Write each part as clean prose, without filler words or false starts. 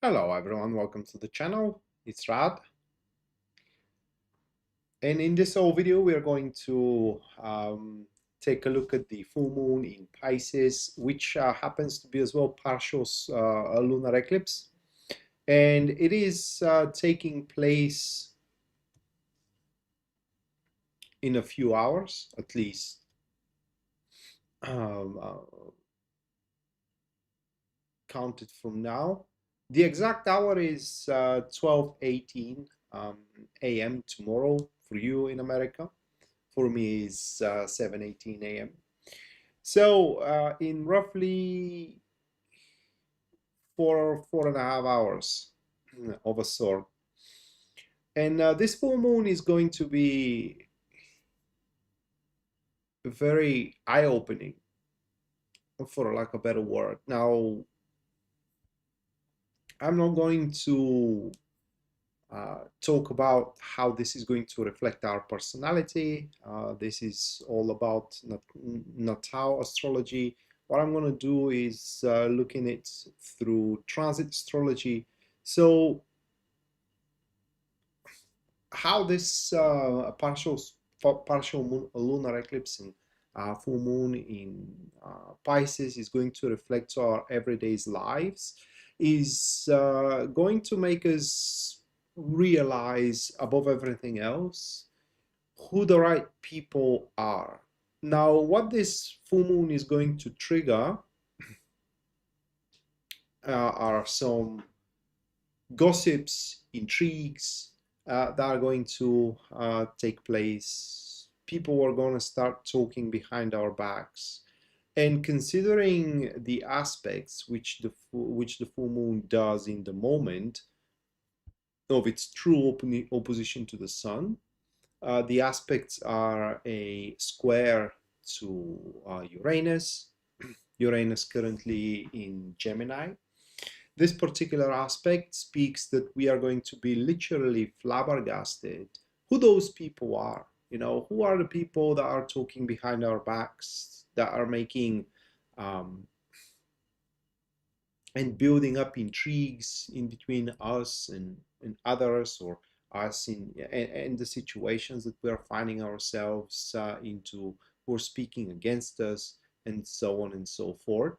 Hello everyone, welcome to the channel. It's Rad, and in this whole video we are going to take a look at the full moon in Pisces, which happens to be as well partial a lunar eclipse, and it is taking place in a few hours at least. um, uh, Counted from now. The exact hour is 12:18 a.m. tomorrow for you in America. For me is 7:18 a.m. So in roughly 4.5 hours of a sort. And this full moon is going to be very eye-opening, for lack of a better word. Now, I'm not going to talk about how this is going to reflect our personality. This is all about natal astrology. What I'm going to do is looking at it through transit astrology. So how this partial moon, lunar eclipse and full moon in Pisces is going to reflect our everyday lives is going to make us realize above everything else who the right people are. Now, what this full moon is going to trigger are some gossips, intrigues that are going to take place. People are going to start talking behind our backs. And considering the aspects which the full moon does in the moment of its true opposition to the sun, the aspects are a square to Uranus. Uranus currently in Gemini. This particular aspect speaks that we are going to be literally flabbergasted who those people are. Who are the people that are talking behind our backs, that are making and building up intrigues in between us and others, or us and the situations that we are finding ourselves into, who are speaking against us, and so on and so forth.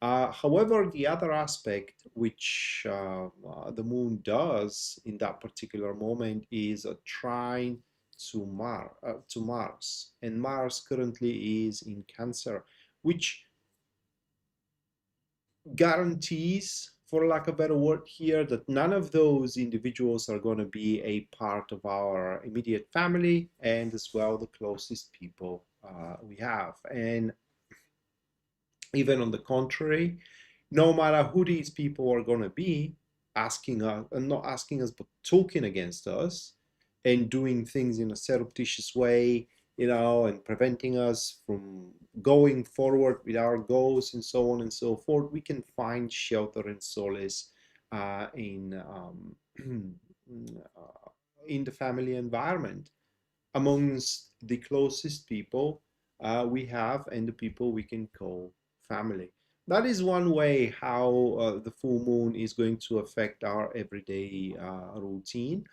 However, the other aspect which the moon does in that particular moment is a trine to Mars, and Mars currently is in Cancer, which guarantees, for lack of a better word here, that none of those individuals are going to be a part of our immediate family and as well the closest people we have. And even on the contrary, no matter who these people are going to be, asking us, and not asking us, but talking against us and doing things in a surreptitious way, and preventing us from going forward with our goals and so on and so forth, we can find shelter and solace in the family environment amongst the closest people we have and the people we can call family. That is one way how the full moon is going to affect our everyday routine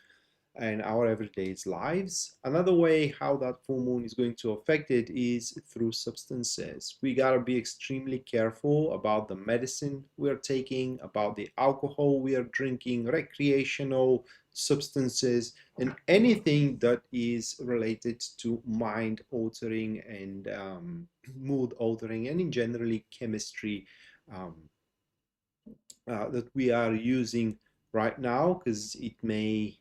and our everyday lives. Another way how that full moon is going to affect it is through substances. We got to be extremely careful about the medicine we're taking, about the alcohol we are drinking, recreational substances, and anything that is related to mind altering and mood altering, and in generally chemistry um, that we are using right now, because it may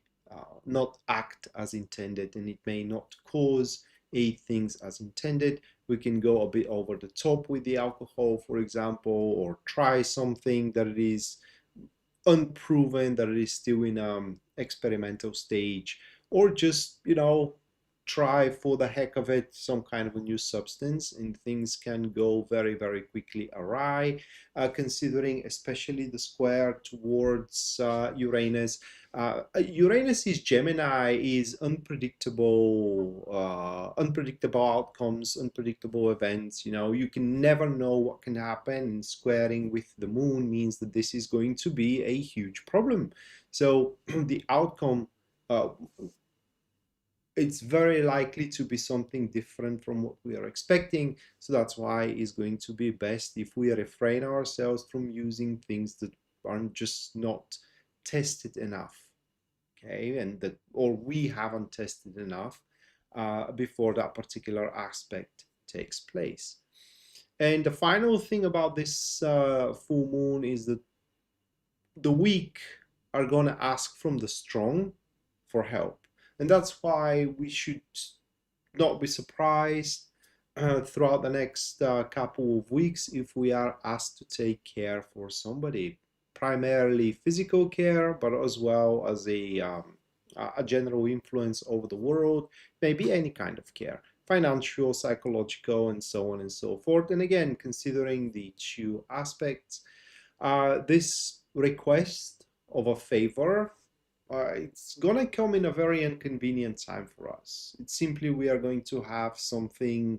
not act as intended and it may not cause a things as intended. We can go a bit over the top with the alcohol, for example, or try something that is unproven, that it is still in experimental stage, or just try for the heck of it some kind of a new substance, and things can go very, very quickly awry, considering especially the square towards Uranus. Uranus is Gemini, is unpredictable, unpredictable outcomes, unpredictable events. You know, you can never know what can happen, and squaring with the moon means that this is going to be a huge problem. So the outcome, uh, it's very likely to be something different from what we are expecting. So that's why it's going to be best if we refrain ourselves from using things that are just not tested enough. Okay, and that, or we haven't tested enough before that particular aspect takes place. And the final thing about this full moon is that the weak are going to ask from the strong for help. And that's why we should not be surprised throughout the next couple of weeks if we are asked to take care for somebody, primarily physical care, but as well as a general influence over the world, maybe any kind of care, financial, psychological, and so on and so forth. And again, considering the two aspects, this request of a favor, it's gonna come in a very inconvenient time for us. It's simply we are going to have something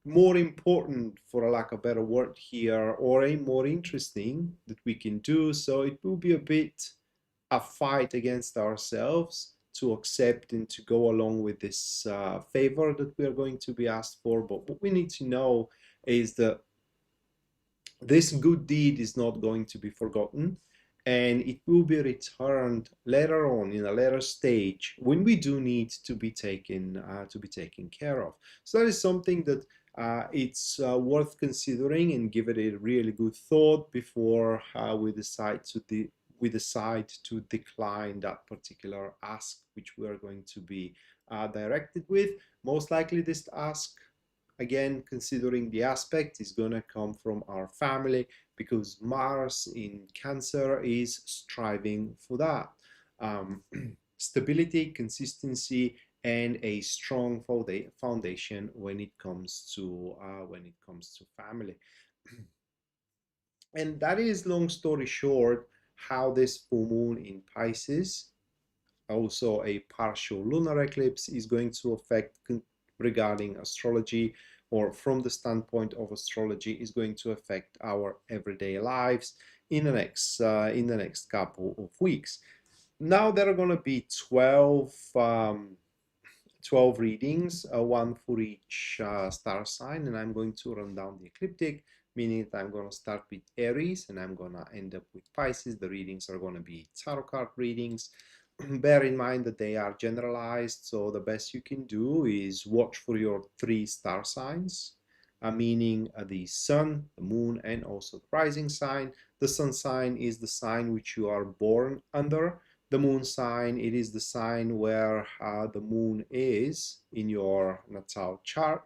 more important, for a lack of a better word here, or a more interesting that we can do. So it will be a bit a fight against ourselves to accept and to go along with this favor that we are going to be asked for. But what we need to know is that this good deed is not going to be forgotten, and it will be returned later on in a later stage when we do need to be taken care of. So that is something that it's worth considering, and give it a really good thought before we decide to decline that particular ask which we are going to be directed with. Most likely this ask, again, considering the aspect, is going to come from our family, because Mars in Cancer is striving for that. Stability, consistency, and a strong foundation when it comes to family. And that is, long story short, how this full moon in Pisces, also a partial lunar eclipse, is going to affect regarding astrology, or from the standpoint of astrology, is going to affect our everyday lives in the next couple of weeks. Now there are going to be 12 readings, one for each star sign, and I'm going to run down the ecliptic, meaning that I'm going to start with Aries and I'm going to end up with Pisces. The readings are going to be tarot card readings. Bear in mind that they are generalized, so the best you can do is watch for your 3 star signs, meaning the sun, the moon, and also the rising sign. The sun sign is the sign which you are born under. The moon sign, it is the sign where the moon is in your natal chart.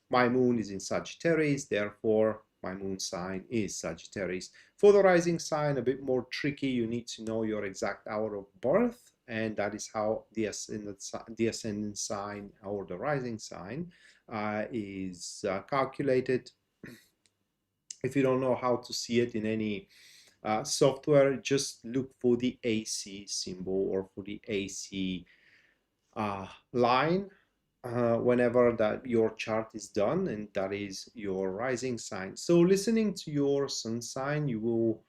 My moon is in Sagittarius, therefore my moon sign is Sagittarius. For the rising sign, a bit more tricky. You need to know your exact hour of birth, and that is how the ascendant sign or the rising sign is calculated. If you don't know how to see it in any software, just look for the AC symbol or for the AC line whenever that your chart is done, and that is your rising sign. So listening to your sun sign, you will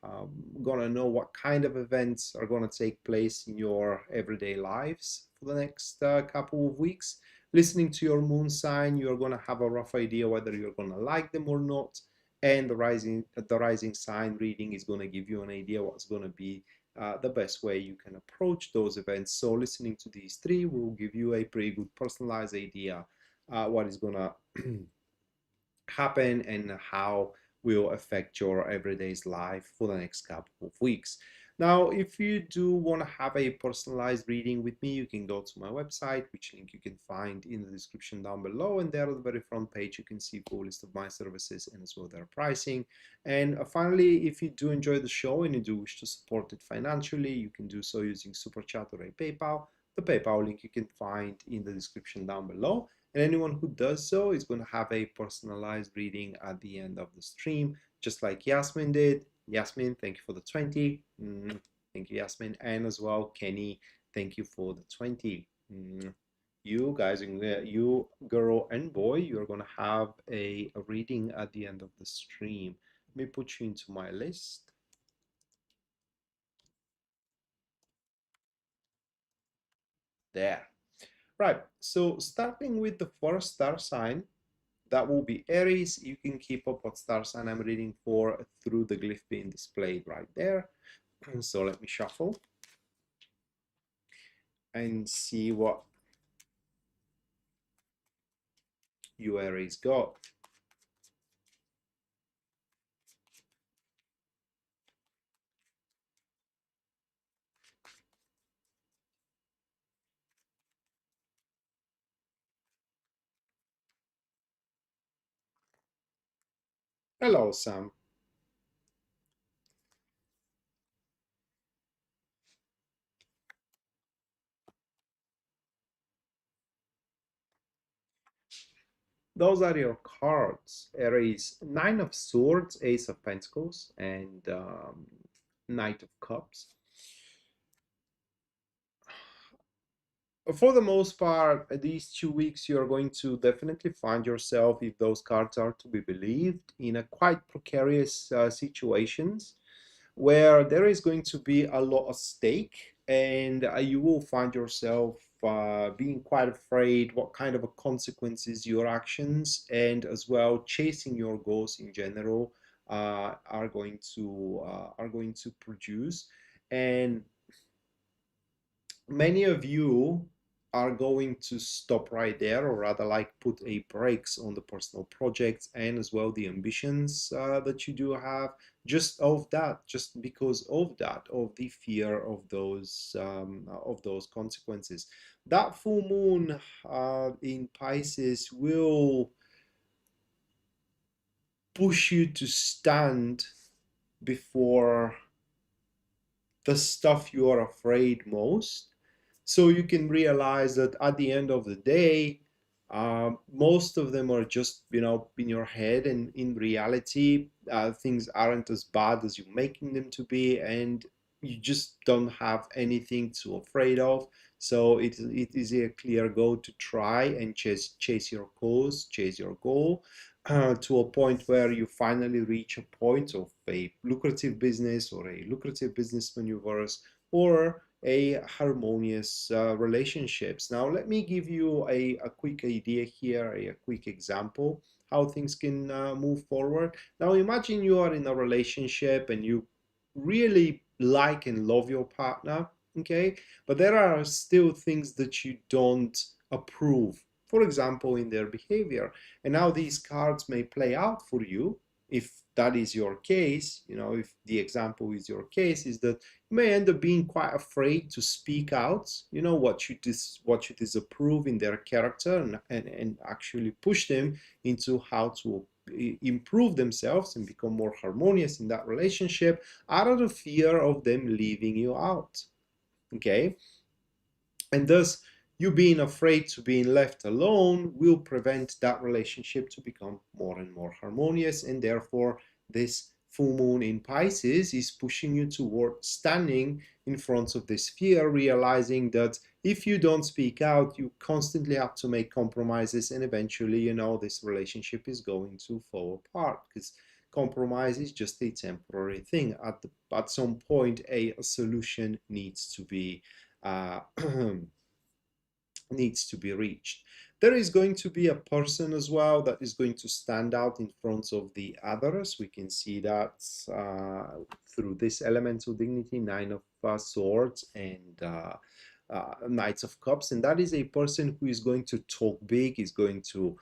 gonna know what kind of events are gonna take place in your everyday lives for the next couple of weeks. Listening to your moon sign, you're gonna have a rough idea whether you're gonna like them or not, and the rising sign reading is going to give you an idea what's going to be the best way you can approach those events. So listening to these 3 will give you a pretty good personalized idea what is going to happen and how will affect your everyday's life for the next couple of weeks. Now, if you do want to have a personalized reading with me, you can go to my website, which link you can find in the description down below. And there on the very front page, you can see a full list of my services and as well their pricing. And finally, if you do enjoy the show and you do wish to support it financially, you can do so using Super Chat or a PayPal. The PayPal link you can find in the description down below. And anyone who does so is going to have a personalized reading at the end of the stream, just like Yasmin did. Yasmin, thank you for the 20. Thank you, Yasmin. And as well, Kenny, thank you for the 20. You guys, you girl and boy, you're going to have a reading at the end of the stream. Let me put you into my list. There. Right, so starting with the first star sign, that will be Aries. You can keep up what star sign I'm reading for through the glyph being displayed right there. So let me shuffle and see what you Aries got. Hello, Sam. Those are your cards. Aries, Nine of Swords, Ace of Pentacles, and Knight of Cups. For the most part, these 2 weeks, you're going to definitely find yourself, if those cards are to be believed, in a quite precarious situations where there is going to be a lot at stake, and you will find yourself being quite afraid what kind of consequences your actions and as well chasing your goals in general are going to produce. And many of you are going to stop right there, or rather like put a brakes on the personal projects and as well the ambitions that you do have, just because of that, of the fear of those consequences. That full moon in Pisces will push you to stand before the stuff you are afraid most, so you can realize that at the end of the day, most of them are just, in your head, and in reality things aren't as bad as you're making them to be, and you just don't have anything to afraid of. So it is a clear goal to try and chase your cause, chase your goal, to a point where you finally reach a point of a lucrative business or a lucrative business maneuvers or a harmonious relationships. Now, let me give you a quick idea here, a quick example how things can move forward. Now, imagine you are in a relationship and you really like and love your partner, okay? But there are still things that you don't approve, for example, in their behavior. And now these cards may play out for you if that is your case. If the example is your case, is that you may end up being quite afraid to speak out, what you disapprove in their character, and actually push them into how to improve themselves and become more harmonious in that relationship, out of the fear of them leaving you out. Okay. And thus, you being afraid to being left alone will prevent that relationship to become more and more harmonious. And therefore, this full moon in Pisces is pushing you toward standing in front of this fear, realizing that if you don't speak out, you constantly have to make compromises, and eventually, this relationship is going to fall apart, because compromise is just a temporary thing. At some point, a solution needs to be uh, needs to be reached. There is going to be a person as well that is going to stand out in front of the others. We can see that through this elemental dignity, Nine of Swords and Knights of Cups. And that is a person who is going to talk big, is going to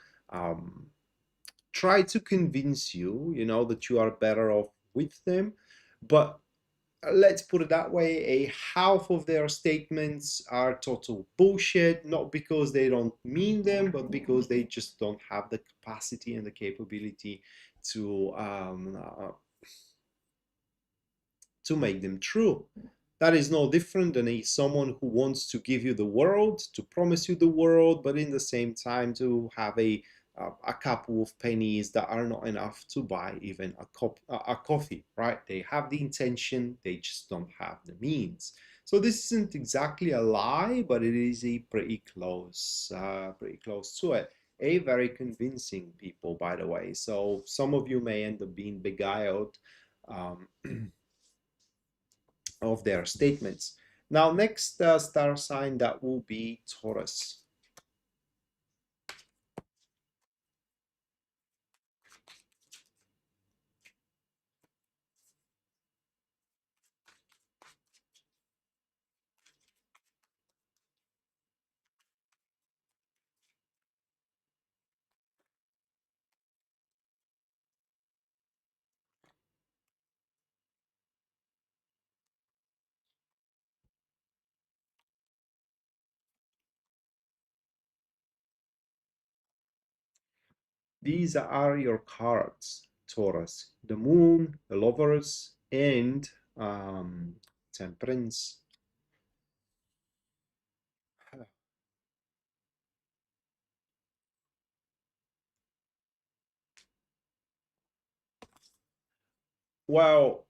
try to convince you, that you are better off with them. But let's put it that way, a half of their statements are total bullshit, not because they don't mean them, but because they just don't have the capacity and the capability to make them true. That is no different than someone who wants to give you the world, to promise you the world, but in the same time to have a couple of pennies that are not enough to buy even a coffee, right? They have the intention, they just don't have the means. So this isn't exactly a lie, but it is a pretty close to it. A very convincing people, by the way. So some of you may end up being beguiled um, of their statements. Now, next star sign that will be Taurus. These are your cards, Taurus. The Moon, the Lovers, and Temperance. Well,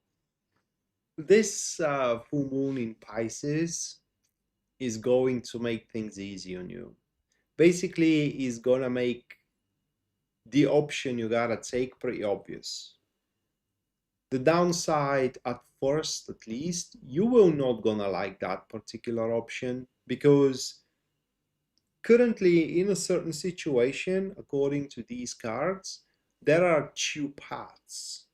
this full moon in Pisces is going to make things easy on you. Basically, is gonna make the option you gotta take pretty obvious. The downside, at first at least, you will not gonna like that particular option because currently in a certain situation, according to these cards, there are two paths.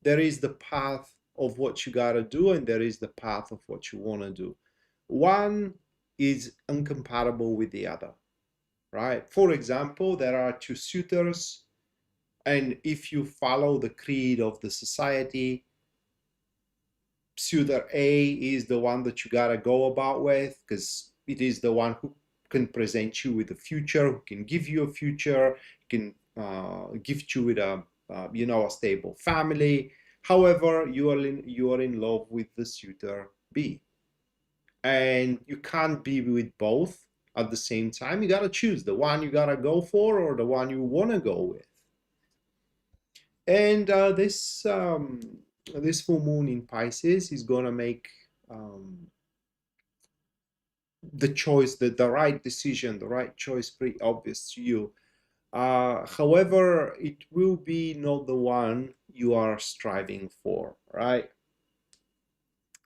There is the path of what you gotta do, and there is the path of what you wanna do. One is incompatible with the other, right? For example, there are two suitors, and if you follow the creed of the society, suitor A is the one that you gotta go about with because it is the one who can present you with a future, who can give you a future, can gift you with a stable family. However, you are in love with the suitor B, and you can't be with both at the same time. You gotta choose the one you gotta go for or the one you wanna go with. And this full moon in Pisces is gonna make the choice, the right decision, the right choice pretty obvious to you. However, it will be not the one you are striving for, right?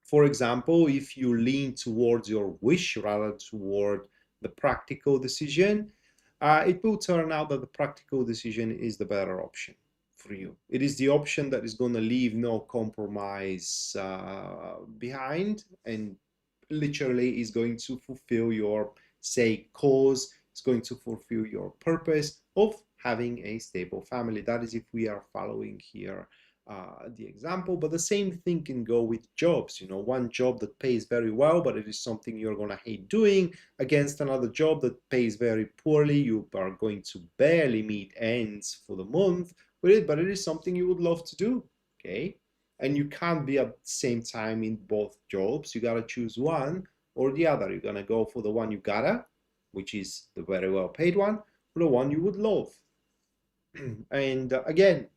For example, if you lean towards your wish rather toward the practical decision, it will turn out that the practical decision is the better option for you. It is the option that is going to leave no compromise behind and literally is going to fulfill your, say, cause. It's going to fulfill your purpose of having a stable family. That is if we are following here the example, but the same thing can go with jobs. One job that pays very well, but it is something you're going to hate doing, against another job that pays very poorly. You are going to barely meet ends for the month with it, but it is something you would love to do. Okay. And you can't be at the same time in both jobs. You got to choose one or the other. You're going to go for the one you gotta, which is the very well paid one, or the one you would love. And again,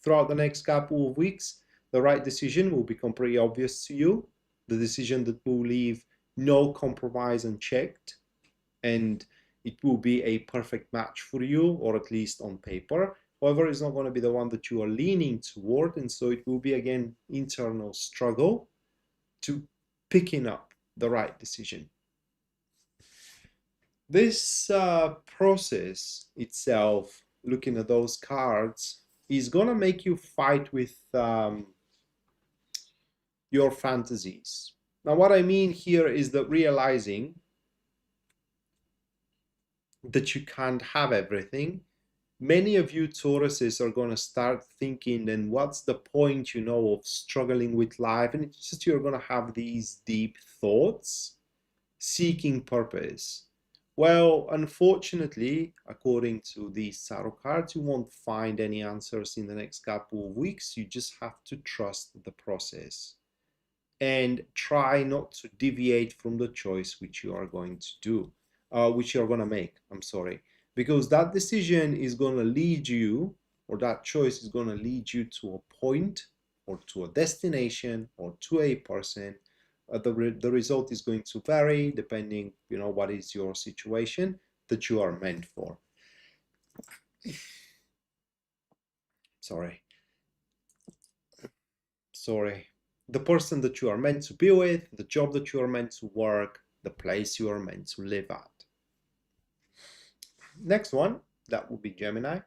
throughout the next couple of weeks, the right decision will become pretty obvious to you. The decision that will leave no compromise unchecked, and it will be a perfect match for you, or at least on paper. However, it's not going to be the one that you are leaning toward, and so it will be again internal struggle to picking up the right decision. This process itself, looking at those cards, is going to make you fight with your fantasies. Now, what I mean here is that realizing that you can't have everything. Many of you Tauruses are going to start thinking, then what's the point, of struggling with life? And it's just you're going to have these deep thoughts seeking purpose. Well, unfortunately, according to these tarot cards, you won't find any answers in the next couple of weeks. You just have to trust the process. and try not to deviate from the choice which you are going to do, which you're going to make. I'm sorry, because that decision is going to lead you, or that choice is going to lead you to a point or to a destination or to a person. The result is going to vary depending, what is your situation that you are meant for. Sorry. Sorry. The person that you are meant to be with, the job that you are meant to work, the place you are meant to live at. Next one, that would be Gemini.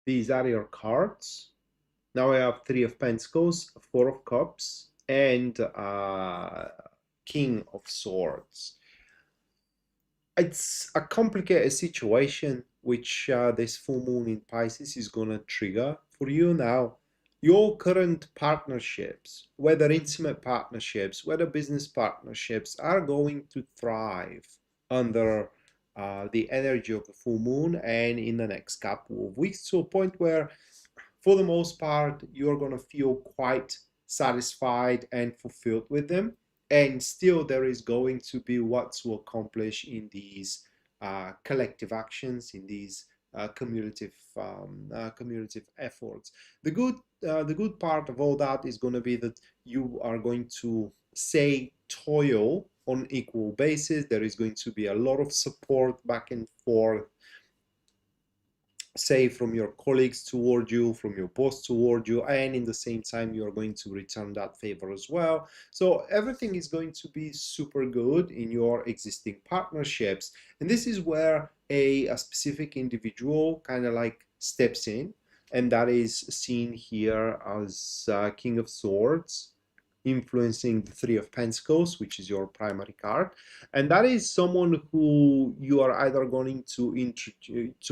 These are your cards. Now I have Three of Pentacles, Four of Cups, and King of Swords. It's a complicated situation which this full moon in Pisces is going to trigger for you now. Your current partnerships, whether intimate partnerships, whether business partnerships, are going to thrive under the energy of the full moon and in the next couple of weeks, to a point where for the most part you're going to feel quite satisfied and fulfilled with them, and still there is going to be what to accomplish in these collective actions, in these cumulative efforts. The good part of all that is going to be that you are going to say toil on equal basis. There is going to be a lot of support back and forth, say from your colleagues toward you, from your boss toward you, and in the same time you're going to return that favor as well. So everything is going to be super good in your existing partnerships, and this is where a specific individual kind of like steps in, and that is seen here as King of Swords, influencing the Three of Pentacles, which is your primary card. And that is someone who you are either going to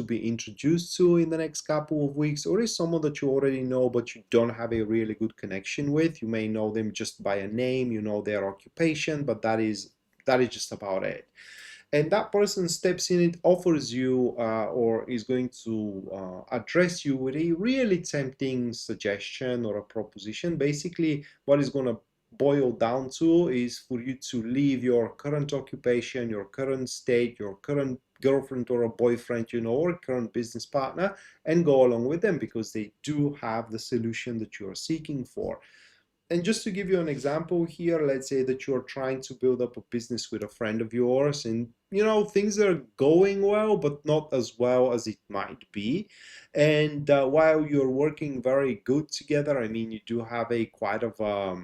be introduced to in the next couple of weeks, or is someone that you already know but you don't have a really good connection with. You may know them just by a name, you know their occupation, but that is just about it. And that person steps in, it offers you or is going to address you with a really tempting suggestion or a proposition. Basically, what is going to boil down to is for you to leave your current occupation, your current state, your current girlfriend or a boyfriend, or current business partner, and go along with them, because they do have the solution that you are seeking for. And just to give you an example here, let's say that you're trying to build up a business with a friend of yours, and things are going well, but not as well as it might be. And while you're working very good together, I mean, you do have a quite of a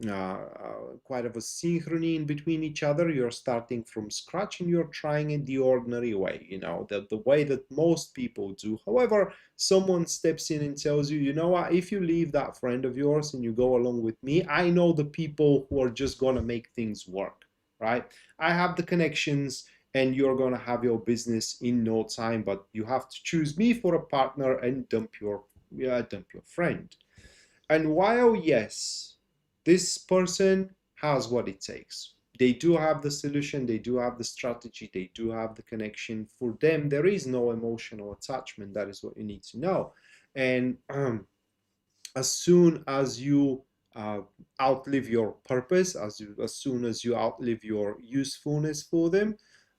synchrony in between each other. You're starting from scratch and you're trying it the ordinary way, the way that most people do. However, someone steps in and tells you, you know what, if you leave that friend of yours and you go along with me, I know the people who are just going to make things work, right? I have the connections, and you're going to have your business in no time, but you have to choose me for a partner and dump your friend. And while, yes, this person has what it takes, they do have the solution, they do have the strategy, they do have the connection. For them, there is no emotional attachment. That is what you need to know. And as soon as you outlive your purpose, as soon as you outlive your usefulness for them,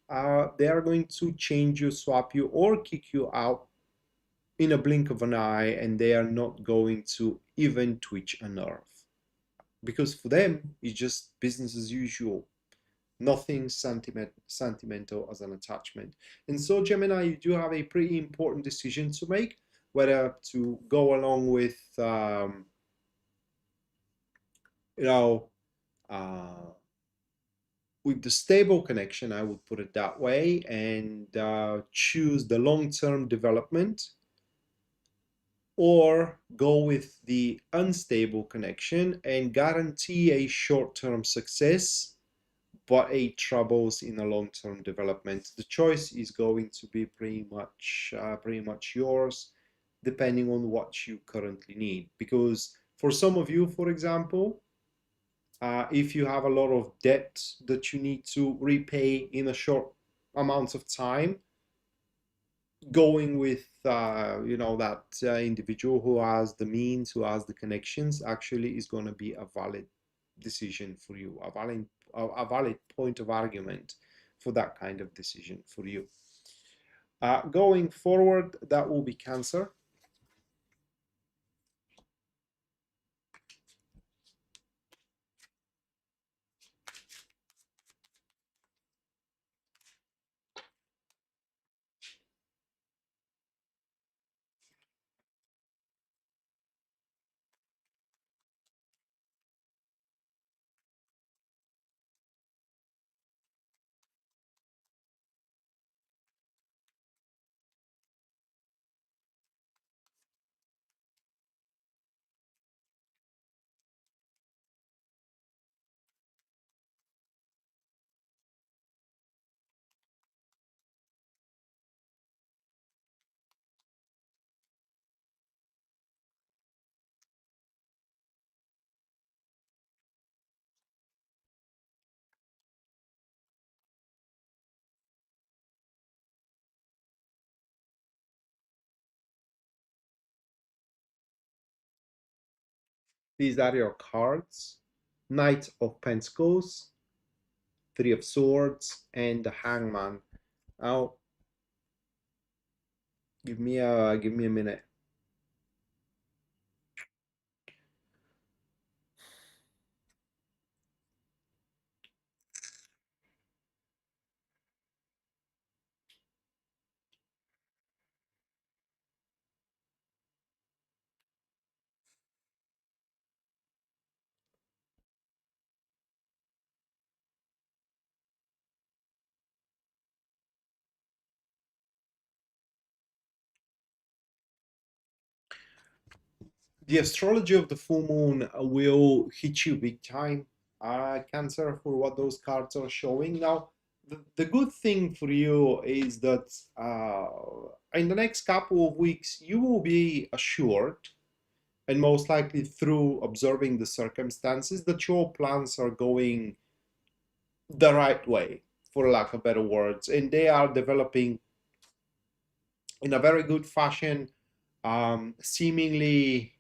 they are going to change you, swap you, or kick you out in a blink of an eye, and they are not going to even twitch a nerve, because for them it's just business as usual, nothing sentimental as an attachment. And so, Gemini, you do have a pretty important decision to make, whether to go along with you know uh, with the stable connection, I would put it that way, and choose the long-term development, or go with the unstable connection and guarantee a short-term success but a troubles in a long-term development. The choice is going to be pretty much yours, depending on what you currently need. Because for some of you, for example, if you have a lot of debt that you need to repay in a short amount of time, going with that individual who has the means, who has the connections, actually is going to be a valid decision for you, a valid point of argument for that kind of decision for you. Going forward, that will be Cancer. These are your cards: Knight of Pentacles, Three of Swords, and the Hangman. Now, give me a minute. The astrology of the full moon will hit you big time, Cancer, for what those cards are showing. Now, the good thing for you is that in the next couple of weeks, you will be assured, and most likely through observing the circumstances, that your plans are going the right way, for lack of better words, and they are developing in a very good fashion, seemingly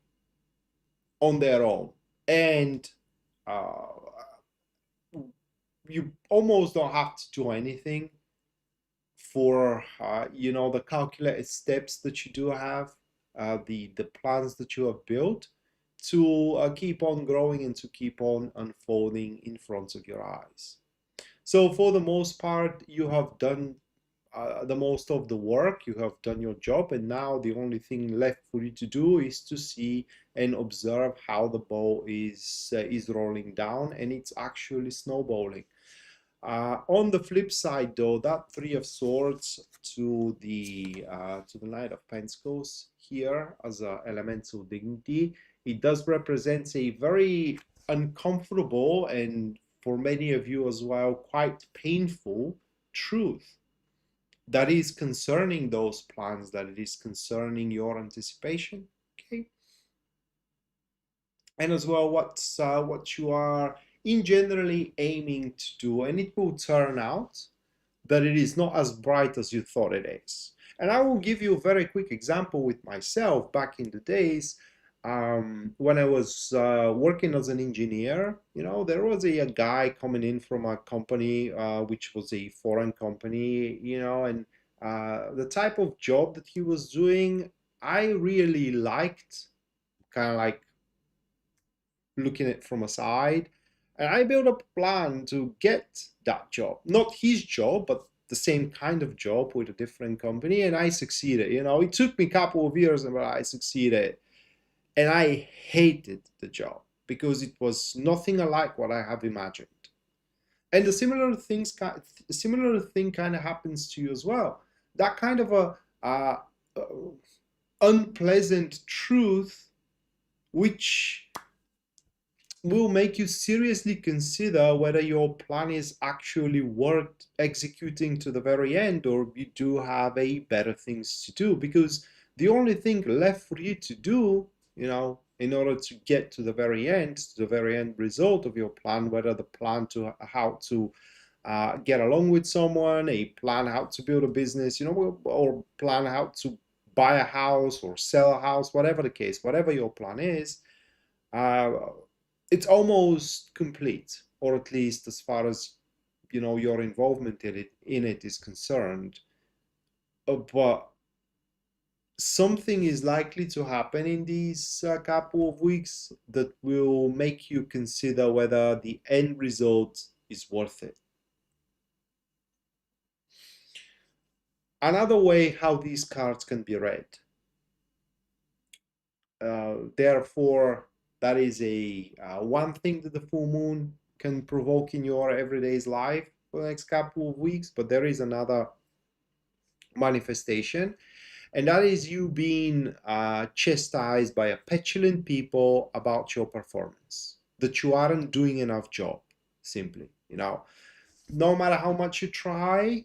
on their own. And uh, you almost don't have to do anything for the calculated steps that you do have, the plans that you have built to keep on growing and to keep on unfolding in front of your eyes. So for the most part, you have done the most of the work, you have done your job, and now the only thing left for you to do is to see and observe how the ball is rolling down, and it's actually snowballing. On the flip side, though, that Three of Swords to the Knight of Pentacles here as an elemental dignity, it does represent a very uncomfortable, and for many of you as well, quite painful truth that is concerning those plans, that it is concerning your anticipation. Okay, and as well what you are in generally aiming to do, and it will turn out that it is not as bright as you thought it is. And I will give you a very quick example with myself back in the days, when I was working as an engineer. There was a guy coming in from a company, which was a foreign company, and the type of job that he was doing, I really liked, kind of like looking at it from a side. And I built up a plan to get that job. Not his job, but the same kind of job with a different company. And I succeeded. It took me a couple of years, but I succeeded. And I hated the job because it was nothing alike what I have imagined. And the similar thing kind of happens to you as well. That kind of a uh, unpleasant truth, which will make you seriously consider whether your plan is actually worth executing to the very end, or you do have a better things to do. Because the only thing left for you to do, in order to get to the very end result of your plan, whether the plan to how to get along with someone, a plan how to build a business, or plan how to buy a house or sell a house, whatever the case, whatever your plan is, uh, it's almost complete, or at least as far as your involvement in it is concerned. But something is likely to happen in these couple of weeks that will make you consider whether the end result is worth it. Another way how these cards can be read. Therefore, that is a one thing that the full moon can provoke in your everyday's life for the next couple of weeks. But there is another manifestation, and that is you being chastised by a petulant people about your performance, that you aren't doing enough job. Simply, no matter how much you try,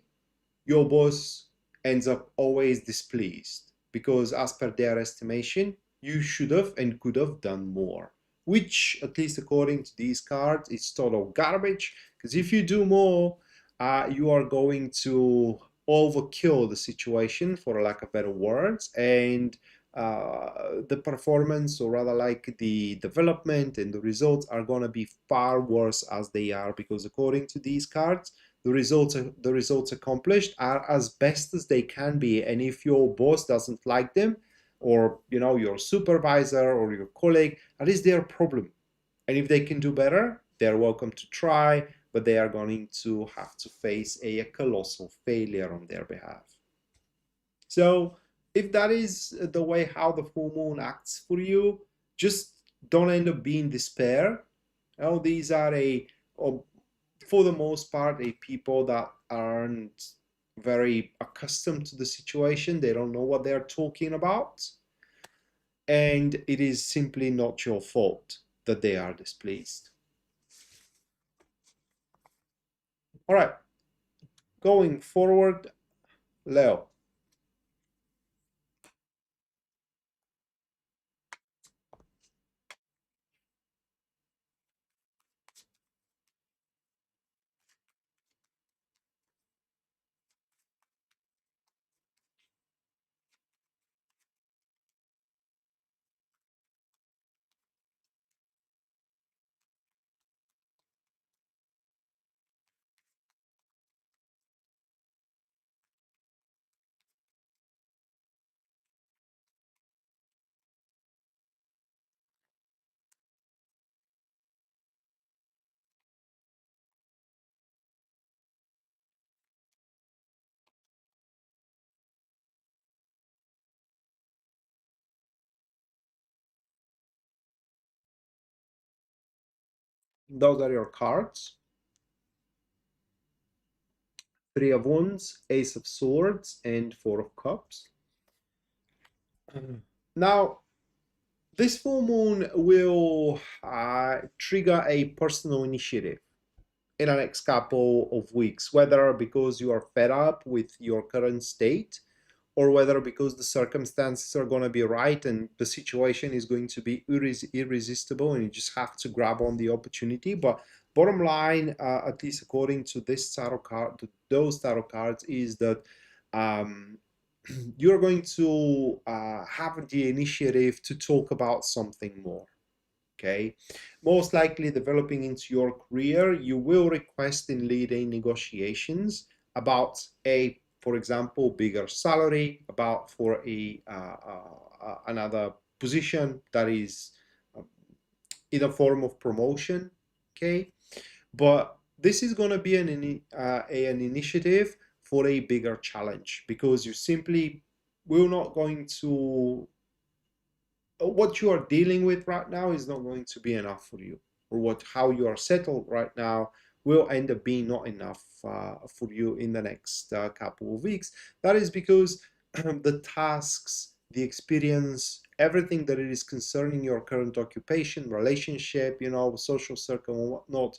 your boss ends up always displeased because, as per their estimation, you should have and could have done more. Which, at least according to these cards, is total garbage. Because if you do more, you are going to overkill the situation, for lack of better words, and the performance, or rather like the development and the results, are going to be far worse as they are, because according to these cards, the results accomplished are as best as they can be. And if your boss doesn't like them, or your supervisor or your colleague, that is their problem. And if they can do better, they're welcome to try, but they are going to have to face a colossal failure on their behalf. So if that is the way how the full moon acts for you, just don't end up being despair. These are for the most part, a people that aren't very accustomed to the situation. They don't know what they're talking about. And it is simply not your fault that they are displeased. All right, going forward, Leo. Those are your cards. Three of Wands, Ace of Swords, and Four of Cups. Now, this full moon will trigger a personal initiative in the next couple of weeks, whether because you are fed up with your current state, or whether because the circumstances are going to be right and the situation is going to be irresistible and you just have to grab on the opportunity. But bottom line, at least according to this tarot card, to those tarot cards, is that um, you're going to have the initiative to talk about something more. Okay, most likely developing into your career, you will request in leading negotiations about for example, bigger salary, about for another position that is uh, in a form of promotion. Okay, but this is going to be an initiative for a bigger challenge, because you simply will not going to what you are dealing with right now is not going to be enough for you, or how you are settled right now will end up being not enough for you in the next couple of weeks. That is because the tasks, the experience, everything that it is concerning your current occupation, relationship, social circle and whatnot,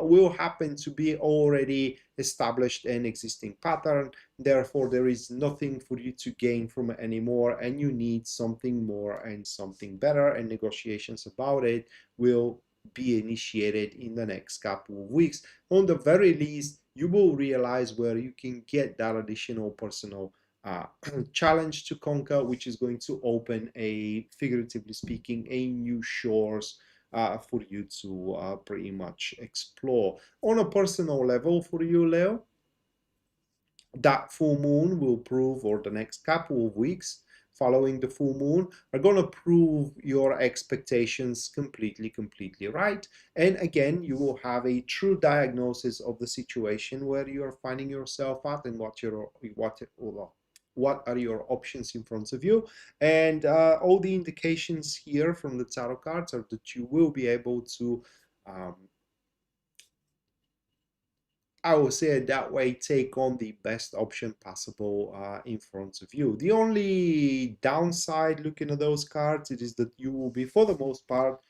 will happen to be already established and existing pattern. Therefore, there is nothing for you to gain from it anymore, and you need something more and something better, and negotiations about it will be initiated in the next couple of weeks. On the very least, you will realize where you can get that additional personal challenge to conquer, which is going to open a, figuratively speaking, a new shores for you to pretty much explore. On a personal level for you, Leo, that full moon will prove, or the next couple of weeks following the full moon are going to prove your expectations completely right. And again, you will have a true diagnosis of the situation where you are finding yourself at, and what are your options in front of you. And all the indications here from the tarot cards are that you will be able to um, I will say it that way, take on the best option possible in front of you. The only downside looking at those cards, it is that you will be, for the most part,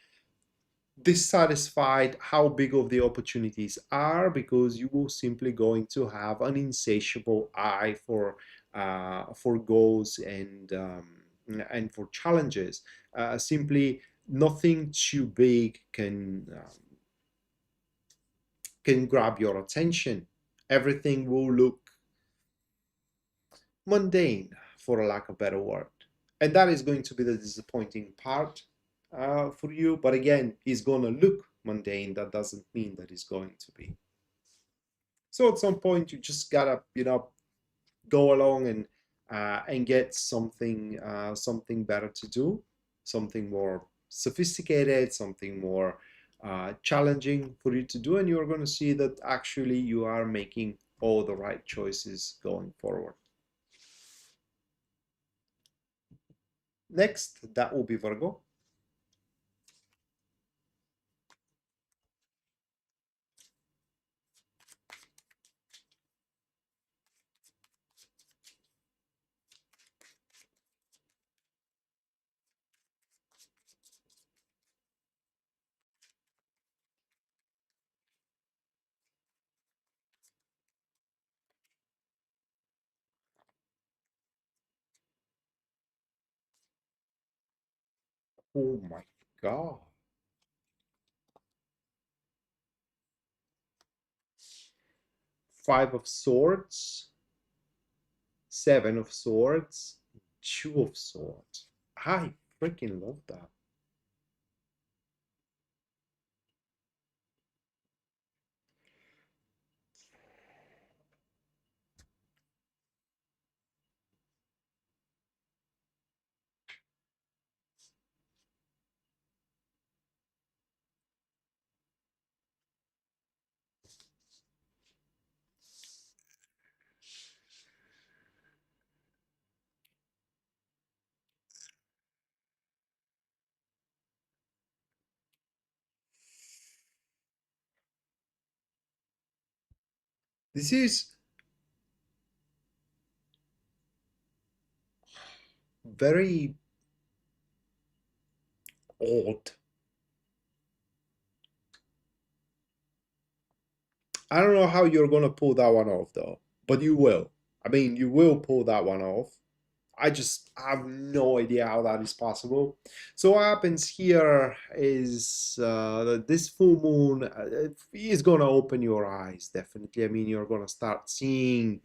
dissatisfied how big of the opportunities are, because you will simply going to have an insatiable eye for goals and for challenges. Simply nothing too big can grab your attention. Everything will look mundane, for a lack of a better word. And that is going to be the disappointing part for you. But again, it's going to look mundane. That doesn't mean that it's going to be. So at some point, you just gotta, go along and get something better to do, something more sophisticated, something more challenging for you to do, and you're going to see that actually you are making all the right choices going forward. Next, that will be Virgo. Oh my God. Five of Swords, Seven of Swords, Two of Swords. I freaking love that. This is very odd. I don't know how you're gonna pull that one off though, but you will. I mean, you will pull that one off. I just have no idea how that is possible. So what happens here is that this full moon is gonna open your eyes, definitely. I mean, you're gonna start seeing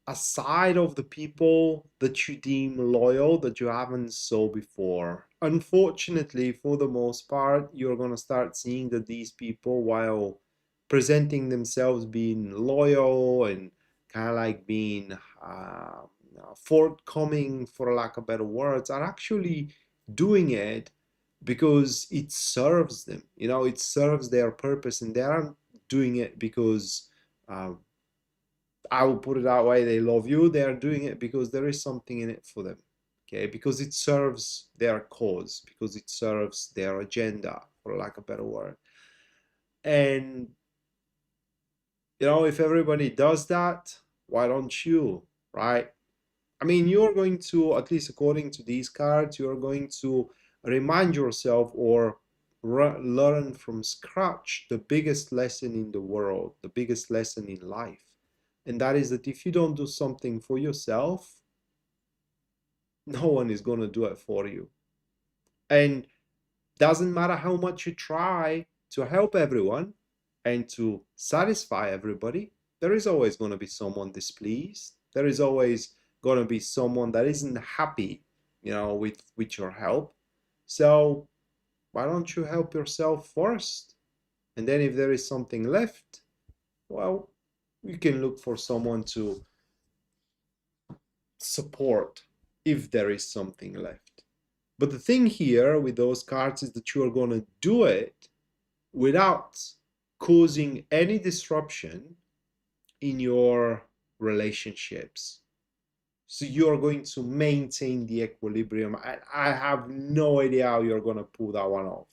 a side of the people that you deem loyal that you haven't saw before. Unfortunately, for the most part, you're going to start seeing that these people, while presenting themselves being loyal and kind of like being forthcoming, for lack of better words, are actually doing it because it serves them. It serves their purpose, and they aren't doing it because uh, I will put it that way, they love you. They are doing it because there is something in it for them. Okay, because it serves their cause, because it serves their agenda, for lack of a better word. And you know, if everybody does that, why don't you, right? I mean, you're going to, at least according to these cards, you're going to remind yourself or learn from scratch the biggest lesson in the world, the biggest lesson in life. And that is that if you don't do something for yourself, no one is going to do it for you. And doesn't matter how much you try to help everyone and to satisfy everybody, there is always going to be someone displeased. There is always going to be someone that isn't happy, you know, with your help. So why don't you help yourself first? And then if there is something left, well, you can look for someone to support if there is something left. But the thing here with those cards is that you are going to do it without causing any disruption in your relationships. So you're going to maintain the equilibrium. I have no idea how you're going to pull that one off.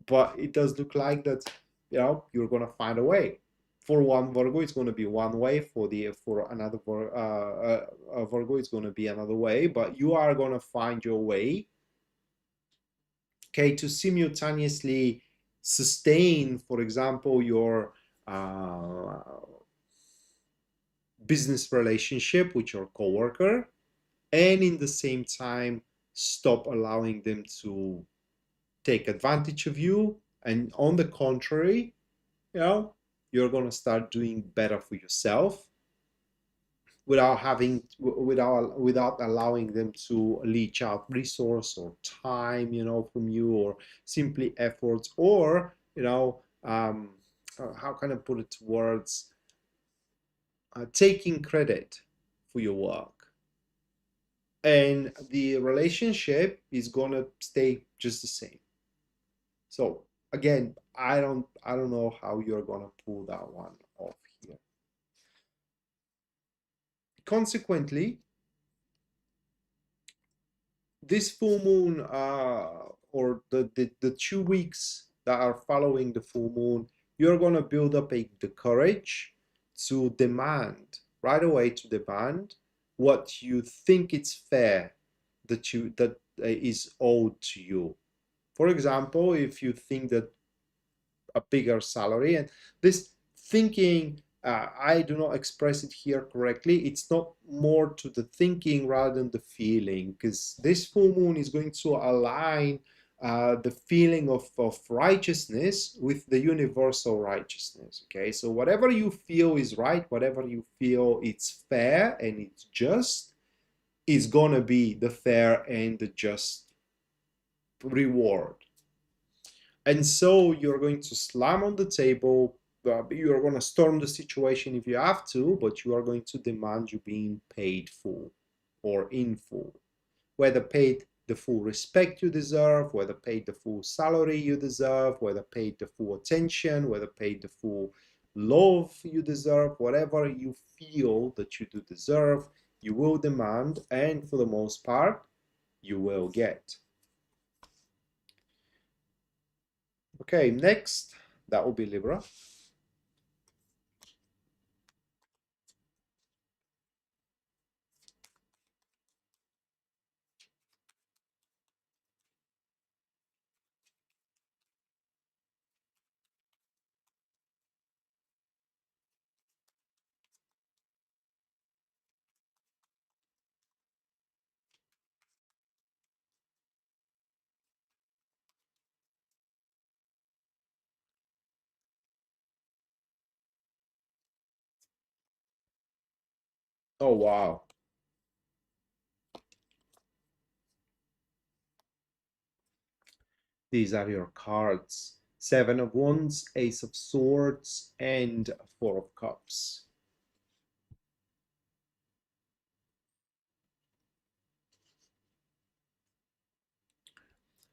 But it does look like that, you know, you're going to find a way. For one Virgo, it's going to be one way. For another Virgo, it's going to be another way. But you are going to find your way, okay, to simultaneously sustain, for example, your business relationship with your coworker, and in the same time stop allowing them to take advantage of you. And on the contrary, you know, you're going to start doing better for yourself without allowing them to leech out resource or time, you know, from you, or simply efforts, or you know, how can I put it to words, taking credit for your work. And the relationship is gonna stay just the same. So again, I don't know how you're gonna pull that one off here. Consequently, this full moon, or the 2 weeks that are following the full moon, you're going to build up the courage to demand, right away, to demand what you think it's fair, that is owed to you. For example, if you think that a bigger salary, and this thinking, I do not express it here correctly, it's not more to the thinking rather than the feeling, because this full moon is going to align the feeling of righteousness with the universal righteousness. Okay, so whatever you feel is right, whatever you feel it's fair and it's just, is gonna be the fair and the just reward. And so you're going to slam on the table. You're going to storm the situation if you have to, but you are going to demand you being paid full or in full. Whether paid the full respect you deserve, whether paid the full salary you deserve, whether paid the full attention, whether paid the full love you deserve, whatever you feel that you do deserve, you will demand, and for the most part, you will get. Okay, next, that will be Libra. Oh, wow. These are your cards. Seven of Wands, Ace of Swords, and Four of Cups.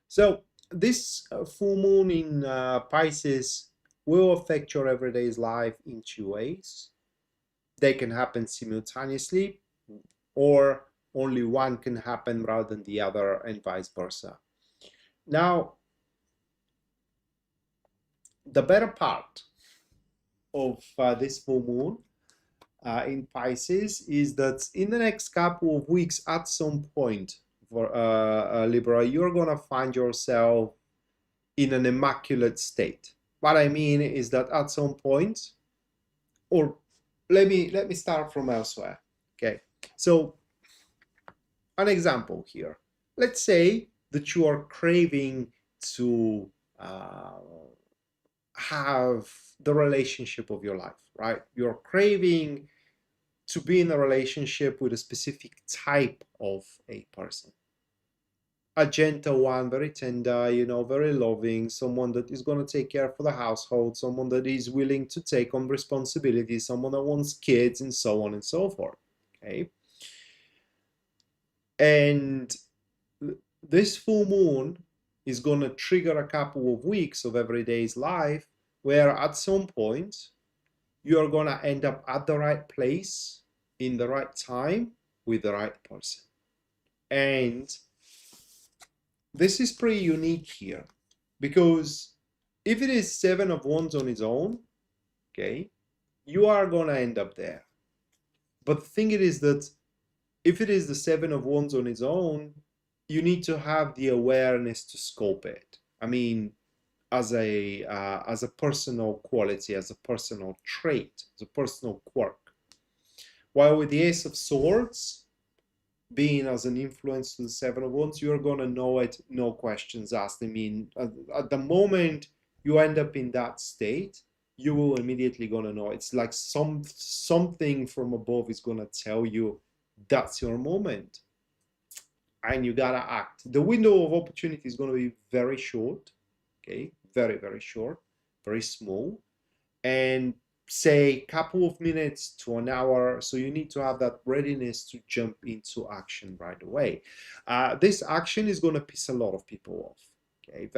So this full moon in Pisces will affect your everyday life in two ways. They can happen simultaneously, or only one can happen rather than the other, and vice versa. Now, the better part of this full moon in Pisces is that in the next couple of weeks, at some point, for Libra, you're gonna find yourself in an immaculate state. What I mean is that at some point, or let me start from elsewhere. Okay, so an example here. Let's say that you are craving to uh, have the relationship of your life, right? You're craving to be in a relationship with a specific type of a person. A gentle one, very tender, very loving, someone that is going to take care for the household, someone that is willing to take on responsibility, someone that wants kids, and so on and so forth. Okay. And this full moon is going to trigger a couple of weeks of everyday's life where at some point you're going to end up at the right place in the right time with the right person. And this is pretty unique here because if it is seven of wands on its own, okay, you are going to end up there. But the thing it is that if it is the seven of wands on its own, you need to have the awareness to scope it. I mean, as a personal quality, as a personal trait, as a personal quirk. While with the Ace of Swords, being as an influence to the Seven of Wands, you're going to know it, no questions asked. I mean, at the moment you end up in that state, you will immediately going to know. It's like something from above is going to tell you that's your moment. And you got to act. The window of opportunity is going to be very short, okay? Very, very short, very small. And say couple of minutes to an hour, so you need to have that readiness to jump into action right away. This action is going to piss a lot of people off. Okay,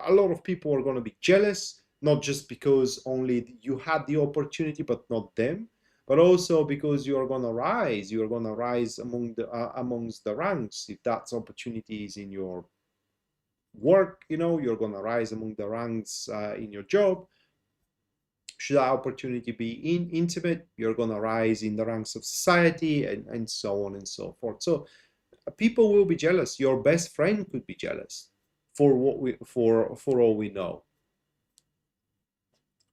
a lot of people are going to be jealous, not just because only you had the opportunity but not them, but also because you're going to rise amongst the ranks. If that opportunity is in your work, you're going to rise among the ranks in your job. Should that opportunity be intimate, you're going to rise in the ranks of society, and so on and so forth. So people will be jealous. Your best friend could be jealous for for all we know,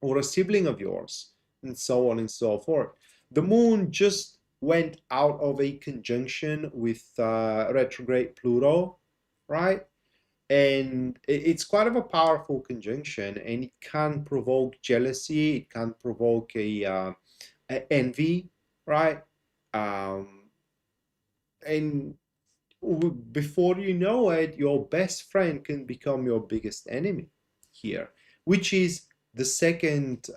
or a sibling of yours, and so on and so forth. The moon just went out of a conjunction with retrograde Pluto, right? And it's quite of a powerful conjunction, and it can provoke jealousy, it can provoke a envy, right? um, and before you know it, your best friend can become your biggest enemy here, which is the second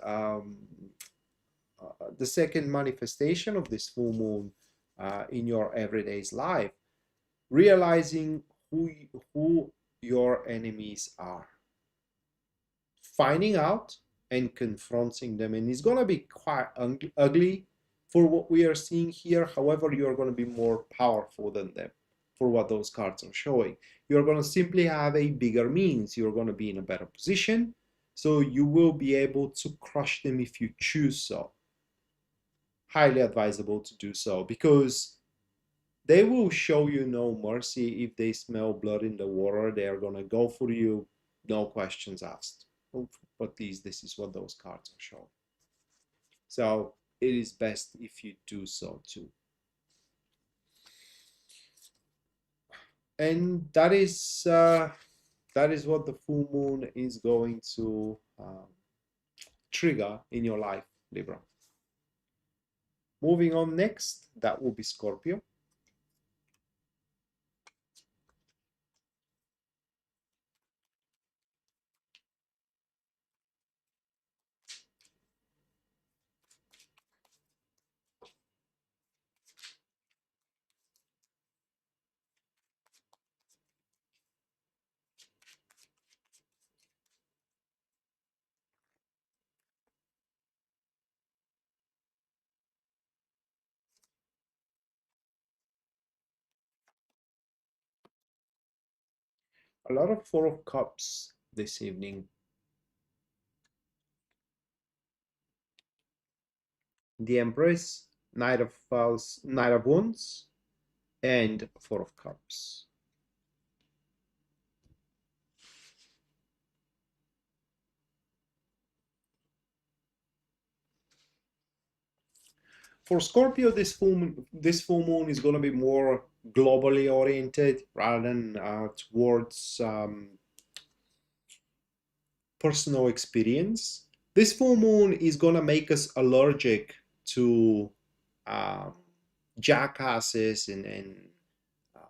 manifestation of this full moon in your everyday's life, realizing who your enemies are, finding out and confronting them. And it's going to be quite ugly for what we are seeing here. However, you're going to be more powerful than them for what those cards are showing. You're going to simply have a bigger means. You're going to be in a better position. So you will be able to crush them if you choose so. Highly advisable to do so, because they will show you no mercy. If they smell blood in the water, they are going to go for you, no questions asked. But this is what those cards are showing. So it is best if you do so too. And that is what the full moon is going to trigger in your life, Libra. Moving on next, that will be Scorpio. A lot of Four of Cups this evening. the Empress, Knight of Wands, and Four of Cups. For Scorpio, this full moon is going to be more globally oriented rather than towards personal experience. This full moon is going to make us allergic to um, jackasses uh,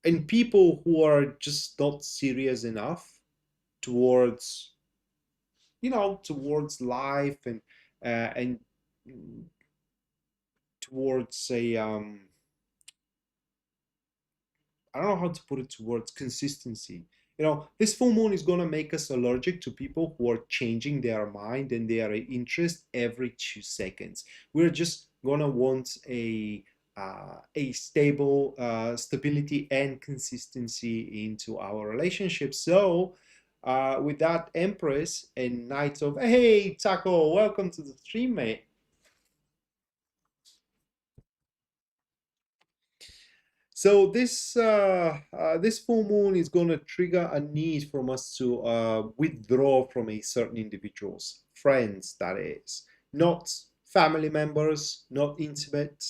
and people who are just not serious enough towards towards life and towards a I don't know how to put it towards consistency. This full moon is going to make us allergic to people who are changing their mind and their interest every 2 seconds. We're just going to want a stable stability and consistency into our relationship. So, with that Empress and Knight of, hey, Taco, welcome to the stream, mate. So this full moon is going to trigger a need from us to withdraw from a certain individuals, friends, that is, not family members, not intimate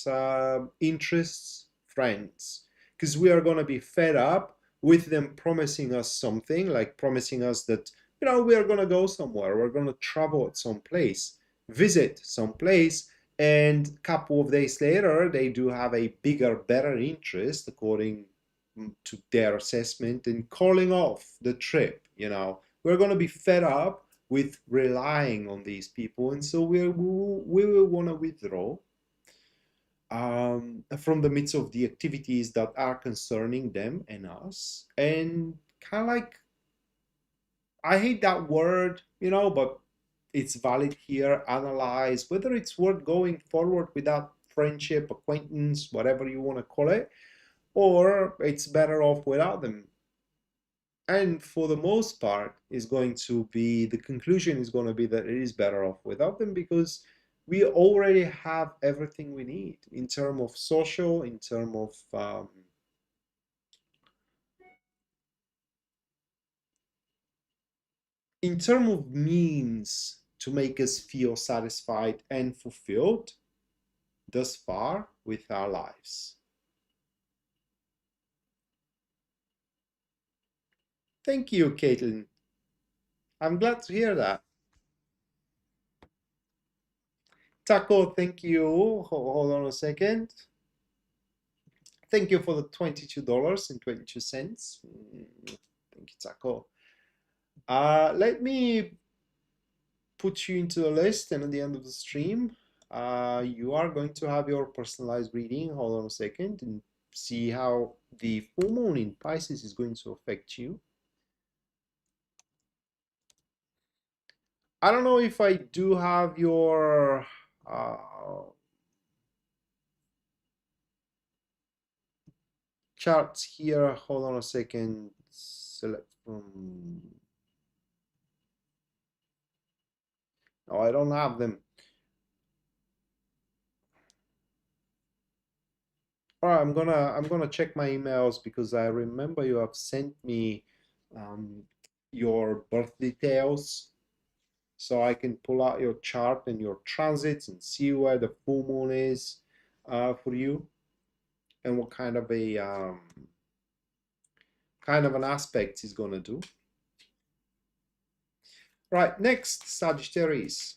interests, friends, because we are going to be fed up with them promising us something, like promising us that we are going to go somewhere, we're going to travel at some place, visit some place, and a couple of days later they do have a bigger better interest according to their assessment and calling off the trip. We're going to be fed up with relying on these people, and so we will want to withdraw from the midst of the activities that are concerning them and us, and kind of like, I hate that word, but it's valid here. Analyze whether it's worth going forward with that friendship, acquaintance, whatever you want to call it, or it's better off without them. And for the most part, is going to be the conclusion is going to be that it is better off without them, because we already have everything we need in terms of social, in terms of means to make us feel satisfied and fulfilled thus far with our lives. Thank you, Caitlin. I'm glad to hear that. Taco, thank you. Hold on a second. Thank you for the $22.22. Thank you, Taco. Let me put you into the list, and at the end of the stream, you are going to have your personalized reading. Hold on a second and see how the full moon in Pisces is going to affect you. I don't know if I do have your charts here. Hold on a second. Select from. No, I don't have them. All right, I'm gonna check my emails because I remember you have sent me your birth details, so I can pull out your chart and your transits and see where the full moon is for you, and what kind of an aspect he's gonna do. Right, next, Sagittarius.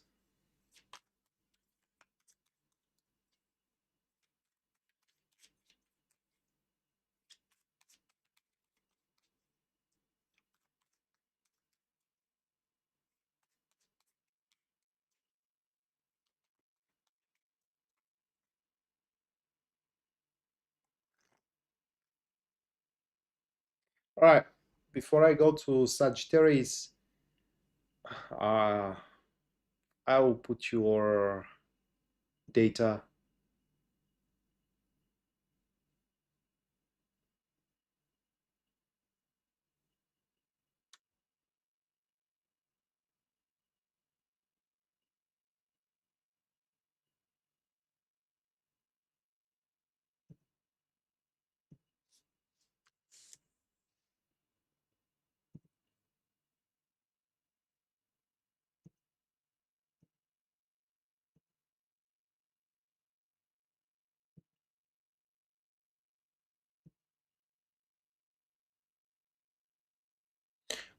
All right, before I go to Sagittarius, uh, I will put your data.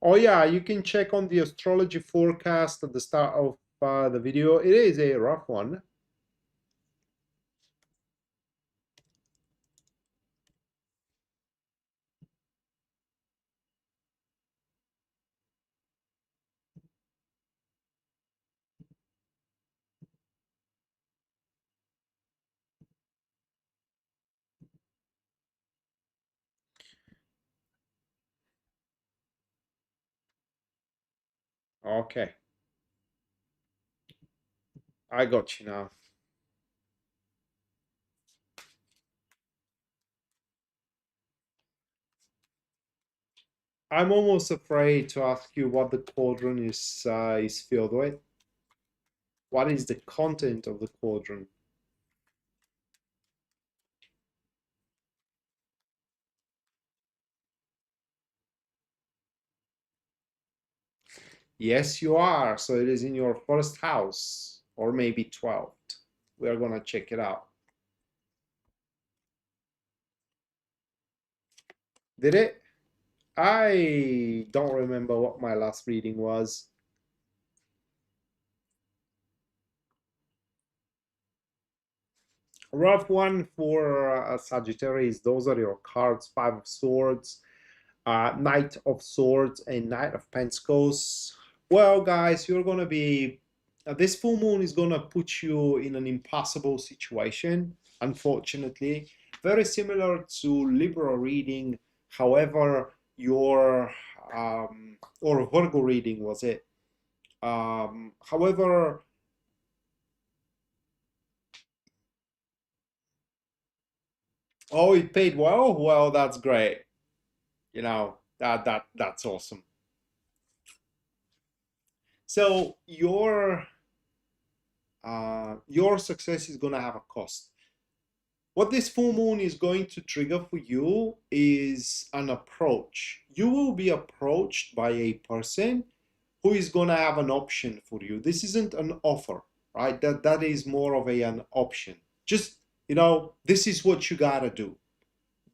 Oh yeah, you can check on the astrology forecast at the start of the video. It is a rough one. Okay, I got you now. I'm almost afraid to ask you what the quadrant is filled with. What is the content of the quadrant? Yes, you are. So it is in your first house, or maybe 12th. We are gonna check it out. Did it? I don't remember what my last reading was. Rough one for Sagittarius. Those are your cards: Five of Swords, Knight of Swords, and Knight of Pentacles. Well, guys, you're gonna be. This full moon is gonna put you in an impossible situation. Unfortunately, very similar to Libra reading. However, your or Virgo reading was it. However, oh, it paid well. Well, that's great. You know that's awesome. So your success is gonna have a cost. What this full moon is going to trigger for you is an approach. You will be approached by a person who is gonna have an option for you. This isn't an offer, right? That is more of an option. Just this is what you gotta do.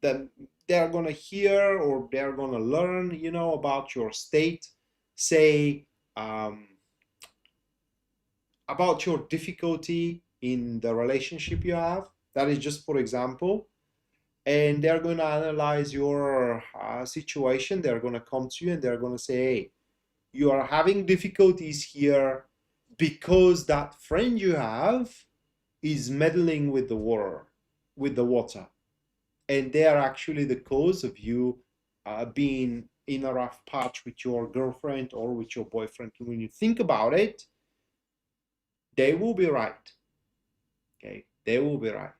Then they're gonna hear or they're gonna learn, about your state, say about your difficulty in the relationship you have. That is just for example. And they're going to analyze your situation. They're going to come to you and they're going to say, hey, you are having difficulties here because that friend you have is meddling with the water. And they are actually the cause of you being in a rough patch with your girlfriend or with your boyfriend. And when you think about it, they will be right. Okay, they will be right.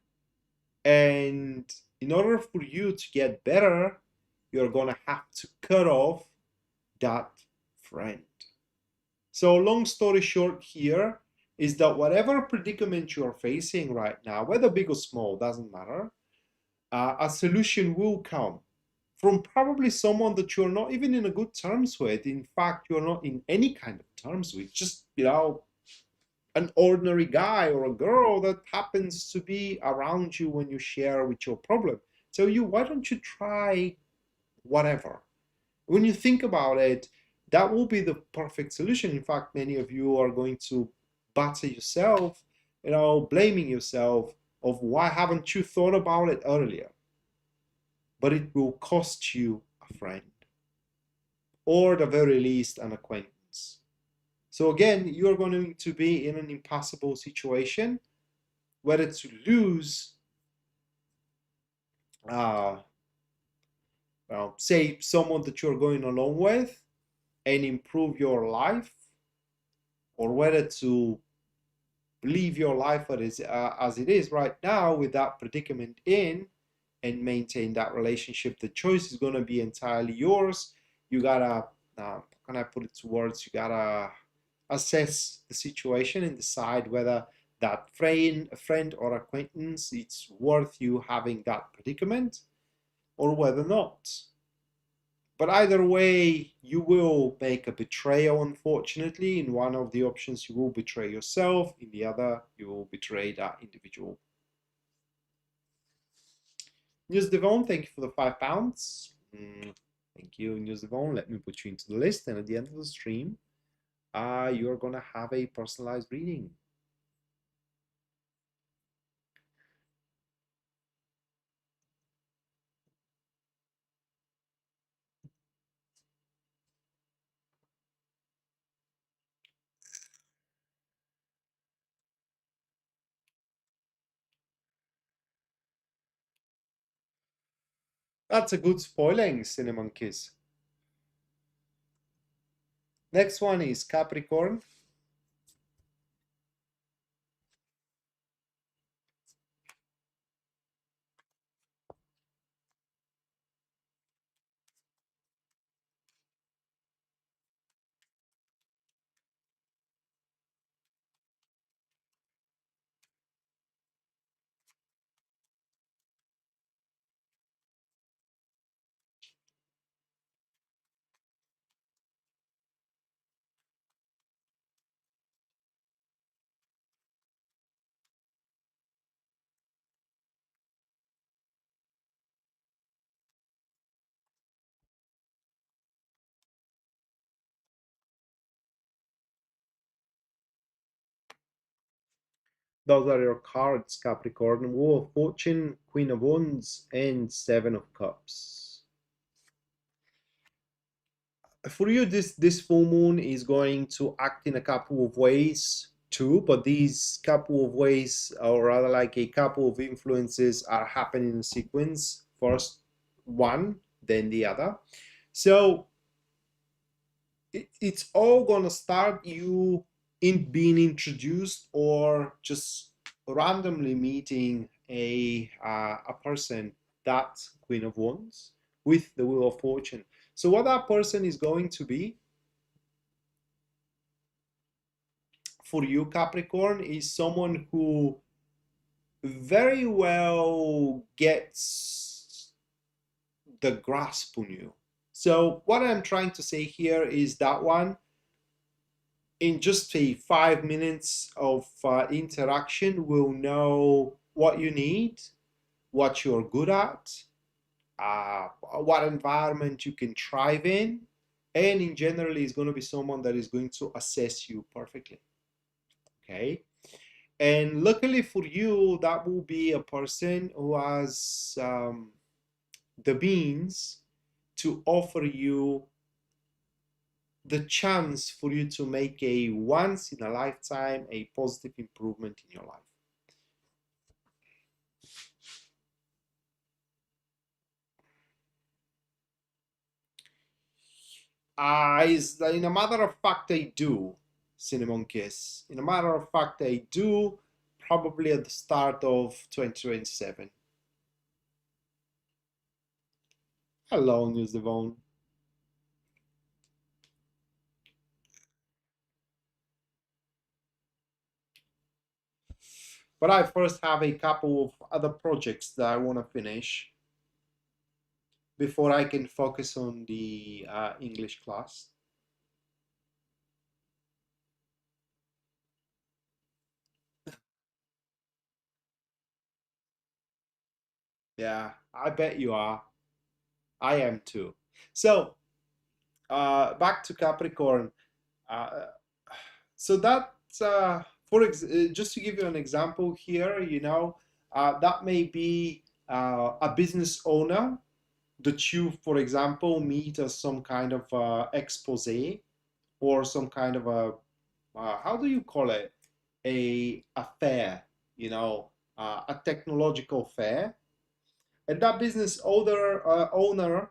And in order for you to get better, you're going to have to cut off that friend. So, long story short, here is that whatever predicament you're facing right now, whether big or small, doesn't matter, a solution will come from probably someone that you're not even in a good terms with. In fact, you're not in any kind of terms with, just, an ordinary guy or a girl that happens to be around you when you share with your problem. So why don't you try whatever? When you think about it, that will be the perfect solution. In fact, many of you are going to batter yourself, blaming yourself of why haven't you thought about it earlier? But it will cost you a friend, or at the very least, an acquaintance. So again, you're going to be in an impossible situation, whether to lose, uh, say, someone that you're going along with and improve your life, or whether to leave your life as it is right now with that predicament in and maintain that relationship. The choice is going to be entirely yours. You gotta, can I put it to words? You gotta assess the situation and decide whether that friend or acquaintance, it's worth you having that predicament or whether not. But either way, you will make a betrayal, unfortunately. In one of the options, you will betray yourself. In the other, you will betray that individual. News Devon, thank you for the £5. Thank you, Newsavon. Let me put you into the list, and at the end of the stream, you're gonna have a personalized reading. That's a good spoiling, Cinnamon Kiss. Next one is Capricorn. Those are your cards, Capricorn. Wheel of Fortune, Queen of Wands, and Seven of Cups. For you, this full moon is going to act in a couple of ways too, but these couple of ways, or rather like a couple of influences, are happening in sequence. First one, then the other. So it's all gonna start you in being introduced or just randomly meeting a person, that Queen of Wands, with the Wheel of Fortune. So what that person is going to be for you, Capricorn, is someone who very well gets the grasp on you. So what I'm trying to say here is that one, in just a 5 minutes of interaction, will know what you need, what you're good at, what environment you can thrive in, and in general is going to be someone that is going to assess you perfectly. Okay. And luckily for you, that will be a person who has the means to offer you the chance for you to make a once in a lifetime, a positive improvement in your life. In a matter of fact, I do, Cinnamon Kiss. In a matter of fact, I do, probably at the start of 2027. Hello, News Devon. But I first have a couple of other projects that I want to finish before I can focus on the English class. Yeah, I bet you are. I am too. So, back to Capricorn. Uh, so that, just to give you an example here, that may be a business owner that you, for example, meet as some kind of expose or some kind of how do you call it? A fair, a technological fair. And that business owner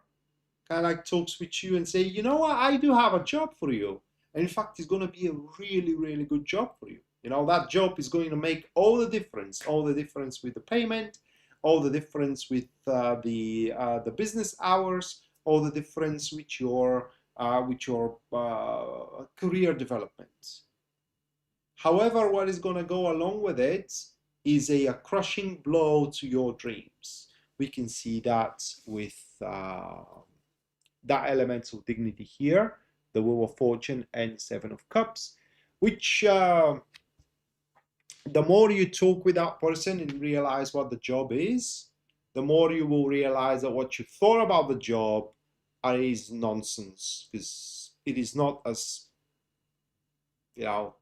kind of like talks with you and say, you know what, I do have a job for you. And in fact, it's going to be a really, really good job for you. That job is going to make all the difference with the payment, all the difference with the business hours, all the difference with your career development. However, what is going to go along with it is a crushing blow to your dreams. We can see that with that element of dignity here, the Wheel of Fortune and Seven of Cups, which the more you talk with that person and realize what the job is, the more you will realize that what you thought about the job is nonsense, because it is not as, you know,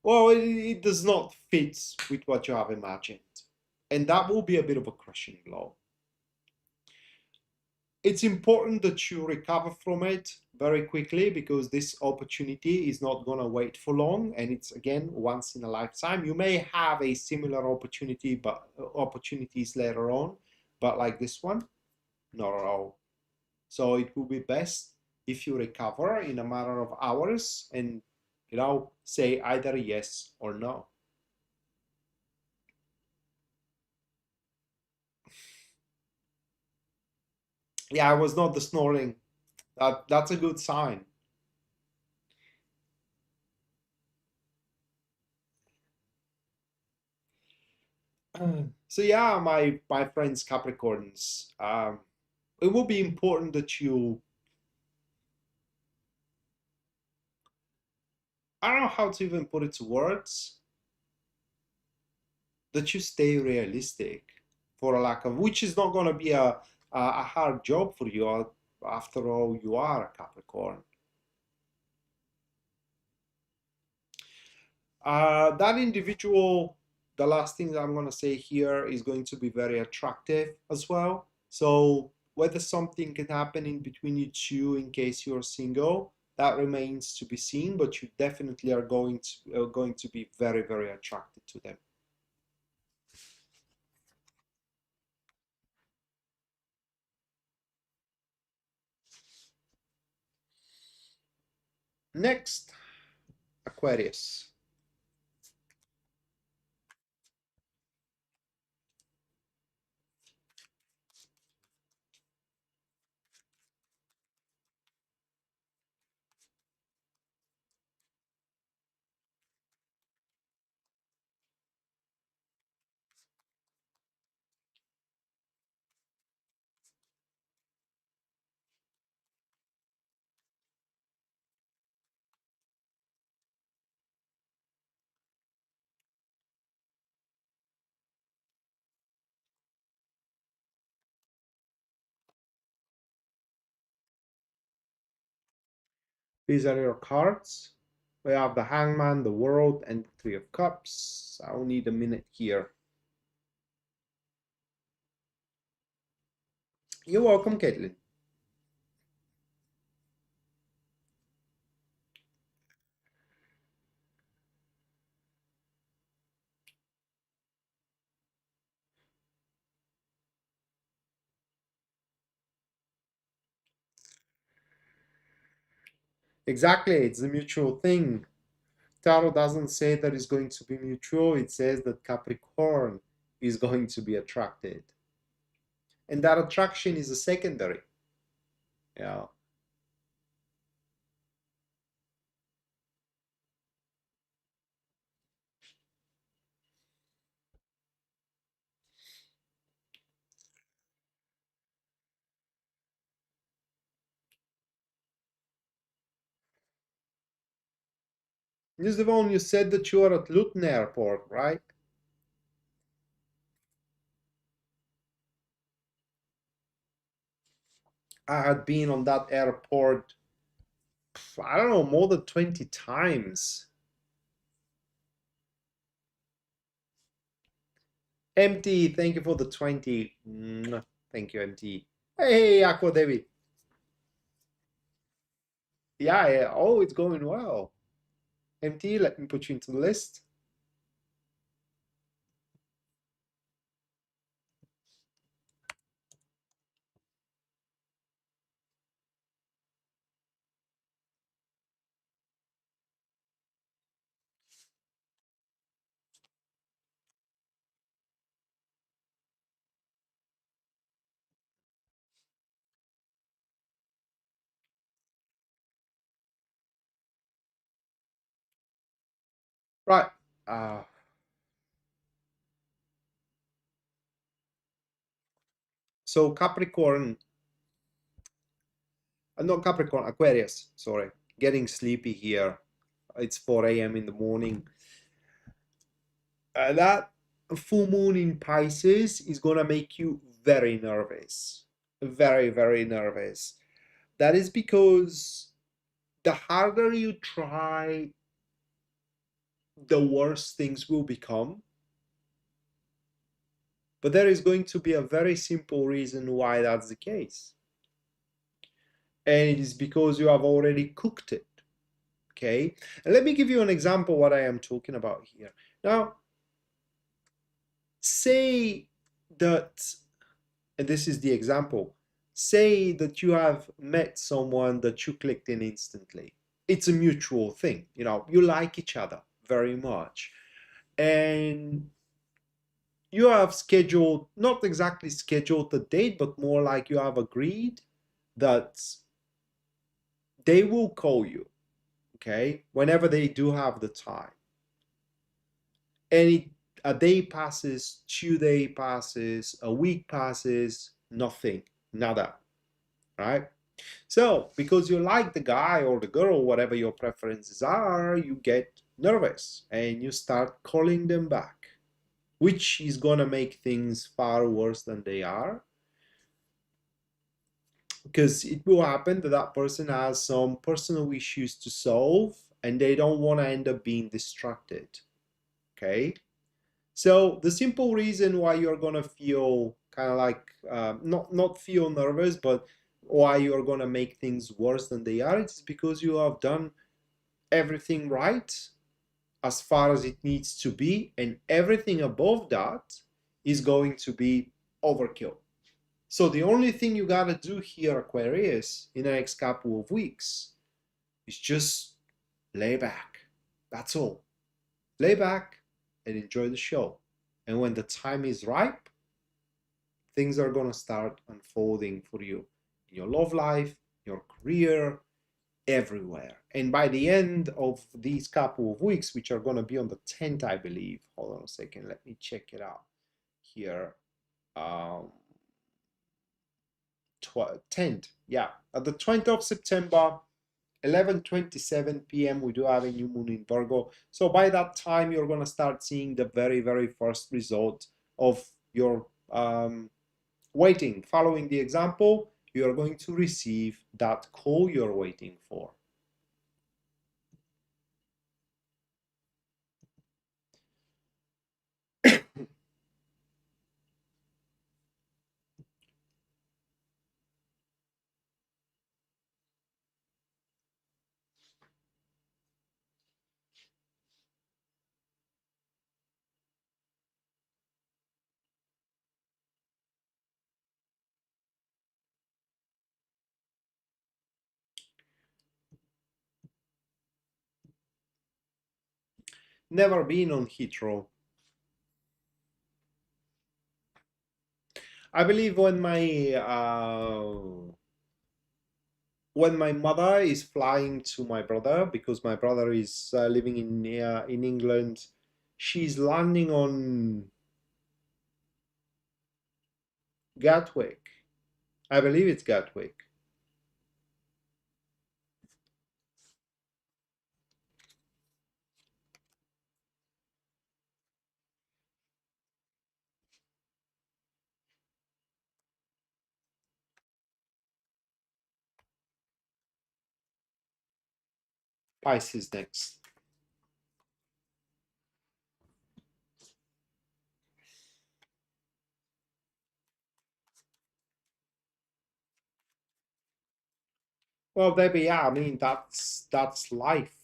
well, it does not fit with what you have imagined. And that will be a bit of a crushing blow. It's important that you recover from it very quickly, because this opportunity is not going to wait for long, and it's, again, once in a lifetime. You may have a similar opportunity, but opportunities later on, but like this one, not at all. So it will be best if you recover in a matter of hours and, you know, say either yes or no. Yeah, it was not the snoring. That's a good sign. So yeah, my friends Capricorns, it will be important that you, I don't know how to even put it to words, that you stay realistic, for a lack of, which is not going to be a hard job for you. After all, you are a Capricorn. That individual, the last thing that I'm going to say here, is going to be very attractive as well. So whether something can happen in between you two in case you're single, that remains to be seen, but you definitely are going to be very, very attracted to them. Next, Aquarius. These are your cards. We have the Hangman, the World, and the Three of Cups. I'll need a minute here. You're welcome, Caitlin. Exactly, it's a mutual thing. Tarot doesn't say that it's going to be mutual, it says that Capricorn is going to be attracted. And that attraction is a secondary. Yeah. Ms. Devon, you said that you are at Luton Airport, right? I had been on that airport, I don't know, more than 20 times. MT, thank you for the 20. Thank you, MT. Hey, Aqua Devi. Yeah, yeah, oh, it's going well. MT, let me put you into the list. Right. Uh, so Capricorn, not Capricorn, Aquarius, sorry. Getting sleepy here. It's 4 a.m. in the morning. That full moon in Pisces is gonna make you very nervous. very, very nervous. That is because the harder you try, the worse things will become. But there is going to be a very simple reason why that's the case. And it is because you have already cooked it. Okay. And let me give you an example what I am talking about here. Now, say that, and this is the example, say that you have met someone that you clicked in instantly. It's a mutual thing. You like each other very much. And you have scheduled, not exactly scheduled the date, but more like you have agreed that they will call you, okay, whenever they do have the time. And a day passes, 2 day passes, a week passes, nothing, nada, right? So because you like the guy or the girl, whatever your preferences are, you get nervous and you start calling them back, which is gonna make things far worse than they are, because it will happen that that person has some personal issues to solve and they don't want to end up being distracted. Okay. So the simple reason why you're going to feel kind of like not feel nervous, but why you're going to make things worse than they are, it's because you have done everything right as far as it needs to be, and everything above that is going to be overkill. So the only thing you gotta do here, Aquarius, in the next couple of weeks is just lay back. That's all. Lay back and enjoy the show. And when the time is ripe, things are gonna start unfolding for you in your love life, your career, everywhere. And by the end of these couple of weeks, which are gonna be on the 10th, I believe. Hold on a second, let me check it out here. Um, 10th, yeah, at the 20th of September, 11:27 p.m. we do have a new moon in Virgo. So by that time you're going to start seeing the very, very first result of your waiting. Following the example, you are going to receive that call you're waiting for. Never been on Heathrow. I believe when my mother is flying to my brother, because my brother is living in England, she's landing on Gatwick. I believe it's Gatwick. Pisces next. Well, baby, yeah, I mean that's life.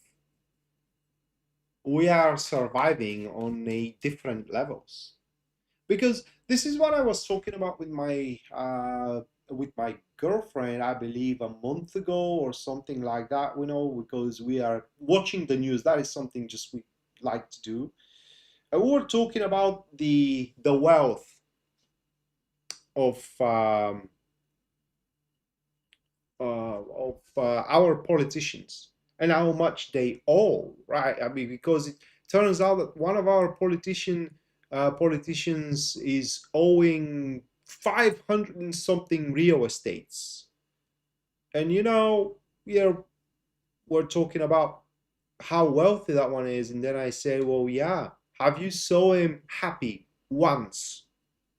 We are surviving on a different levels, because this is what I was talking about with my girlfriend, I believe a month ago or something like that. Because we are watching the news. That is something just we like to do. And we were talking about the wealth of our politicians and how much they owe, right? I mean, because it turns out that one of our politicians is owing 500 and something real estates. And we're talking about how wealthy that one is, and then I say, well, yeah, have you saw him happy once?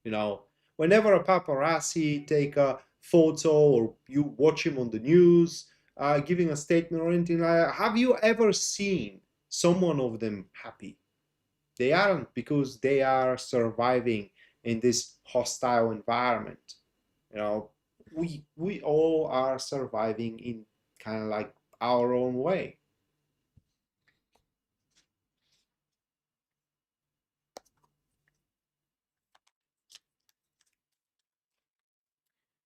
you know Whenever a paparazzi take a photo or you watch him on the news giving a statement or anything like that, have you ever seen someone of them happy? They aren't, because they are surviving in this hostile environment. You know, we all are surviving in kind of like our own way.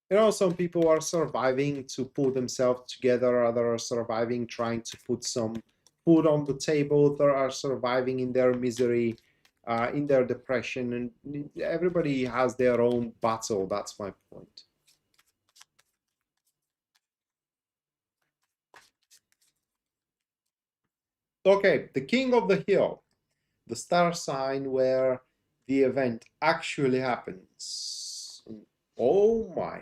You know, some people are surviving to pull themselves together, others are surviving trying to put some food on the table, others are surviving in their misery, in their depression, and everybody has their own battle. That's my point. Okay, the king of the hill, the star sign where the event actually happens. Oh my.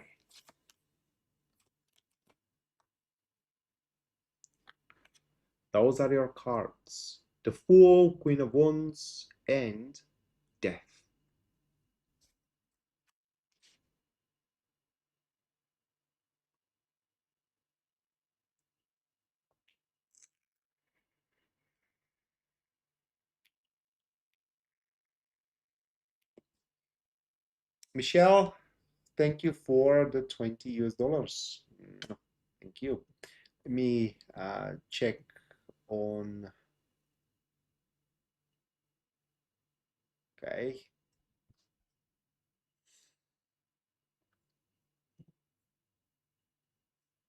Those are your cards. The Fool, Queen of Wands, and Death. Michelle, thank you for the 20 US dollars. Thank you. Let me check on. Okay.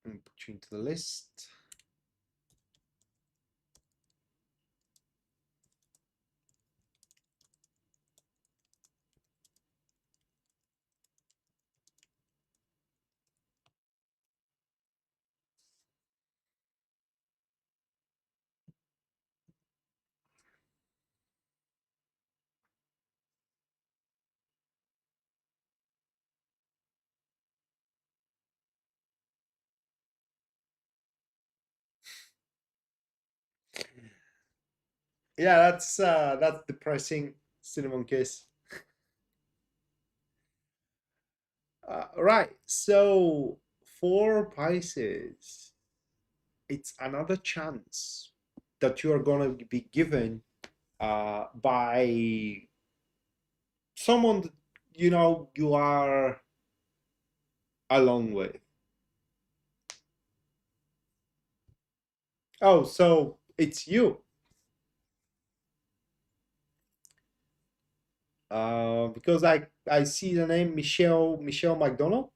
And put you into the list. Yeah, that's depressing, cinnamon kiss. Right. So for Pisces, it's another chance that you are going to be given by someone that you are along with. Oh, so it's you. Because I see the name Michelle McDonald.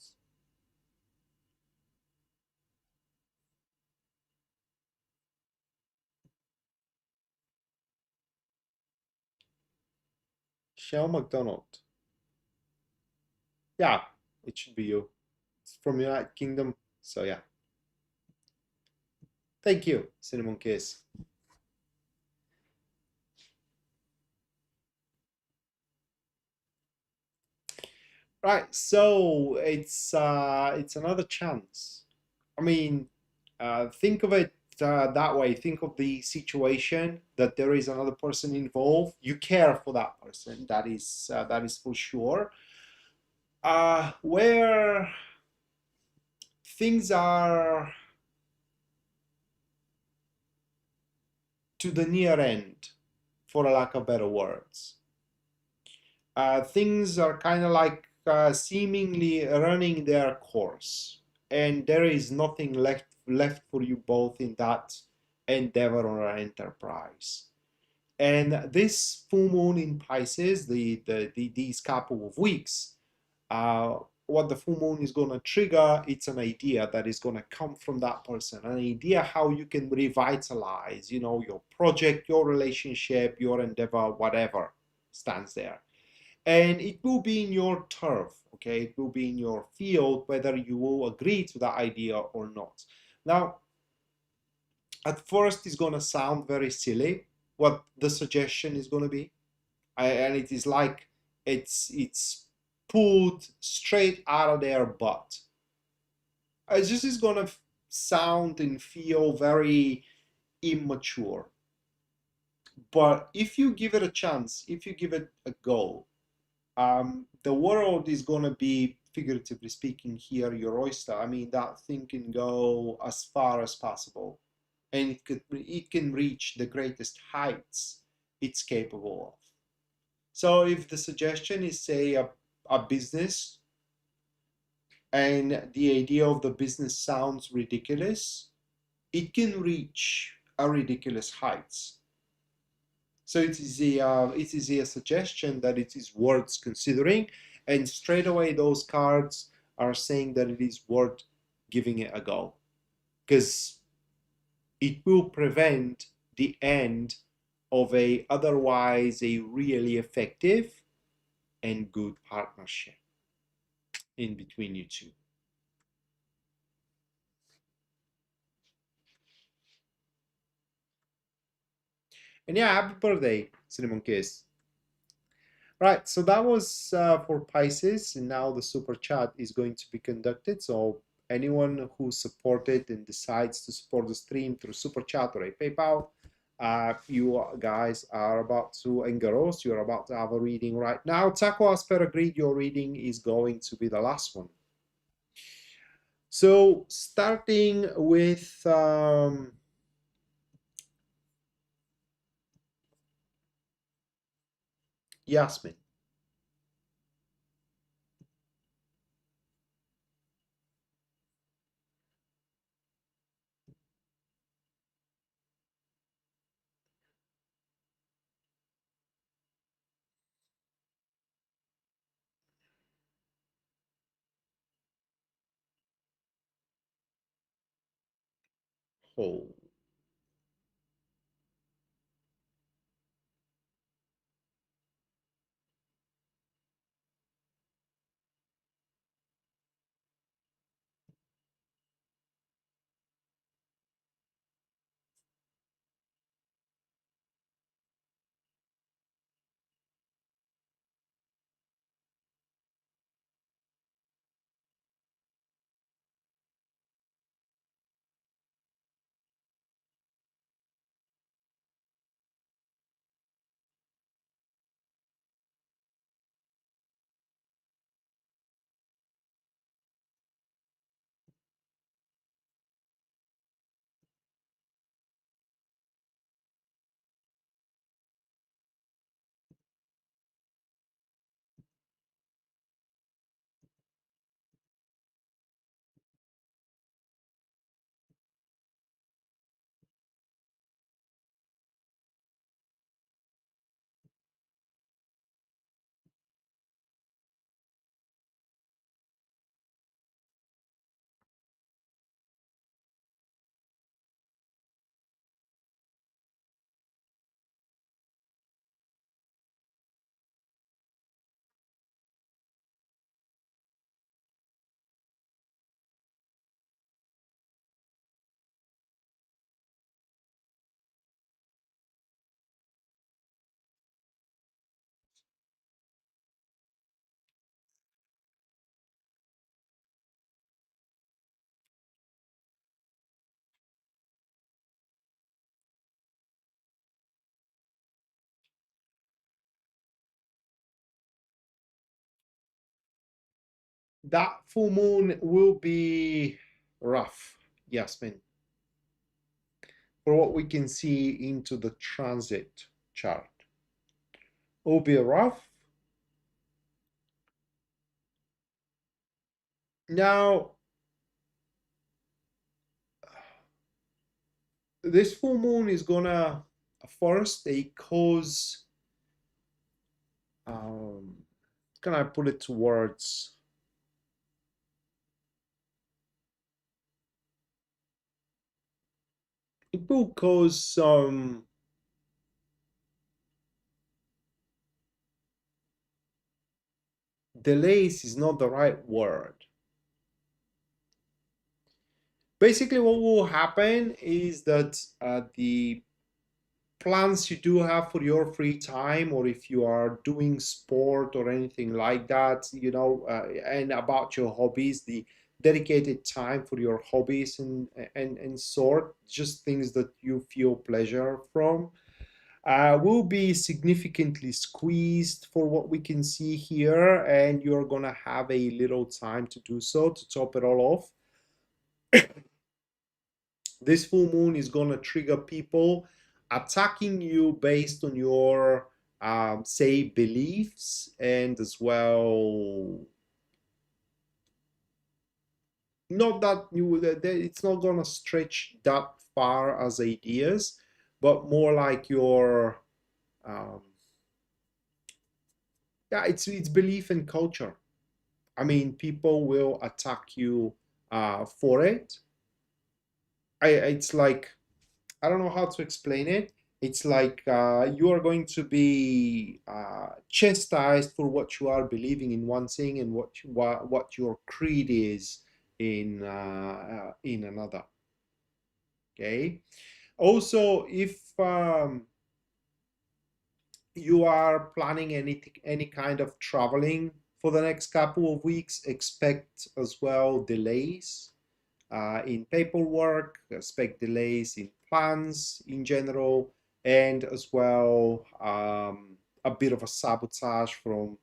Michelle McDonald. Yeah, it should be you. It's from United Kingdom. So yeah. Thank you, Cinnamon Kiss. Right, so it's another chance. I mean, think of it that way. Think of the situation that there is another person involved. You care for that person. That is for sure. Where things are to the near end, for a lack of better words. Things are kind of like seemingly running their course, and there is nothing left for you both in that endeavor or enterprise. And this full moon in Pisces, these couple of weeks, what the full moon is going to trigger, it's an idea that is going to come from that person, an idea how you can revitalize, your project, your relationship, your endeavor, whatever stands there. And it will be in your turf, okay? It will be in your field, whether you will agree to that idea or not. Now, at first, it's going to sound very silly what the suggestion is going to be. And it is like it's pulled straight out of their butt. It just is going to sound and feel very immature. But if you give it a chance, if you give it a go, the world is going to be figuratively speaking here, your oyster. I mean, that thing can go as far as possible, and it can reach the greatest heights it's capable of. So if the suggestion is, say, a business, and the idea of the business sounds ridiculous, it can reach a ridiculous heights. So it is a suggestion that it is worth considering, and straight away those cards are saying that it is worth giving it a go, because it will prevent the end of a otherwise a really effective and good partnership in between you two. And yeah, happy birthday, Cinnamon Kiss. Right, so that was for Pisces, and now the super chat is going to be conducted. So anyone who supported and decides to support the stream through super chat or a PayPal, you guys are about to engross. You're about to have a reading right now. Taco, as per agreed, your reading is going to be the last one. So starting with Yasmin. Oh. That full moon will be rough, Yasmin, for what we can see into the transit chart. It will be rough. Now, this full moon is gonna first a cause, can I put it towards, it will cause some delays, is not the right word. Basically what will happen is that the plans you do have for your free time, or if you are doing sport or anything like that, and about your hobbies, the dedicated time for your hobbies and sort, just things that you feel pleasure from, will be significantly squeezed for what we can see here, and you're gonna have a little time to do so to top it all off. This full moon is gonna trigger people attacking you based on your say beliefs, and as well, not that it's not gonna stretch that far as ideas, but more like your um, yeah, it's belief and culture. I mean, people will attack you for it. It's like, I don't know how to explain it. It's like you are going to be chastised for what you are believing in one thing, and what your creed is in another. Okay. Also, if you are planning any kind of traveling for the next couple of weeks, expect as well delays in paperwork, expect delays in plans in general, and as well a bit of a sabotage from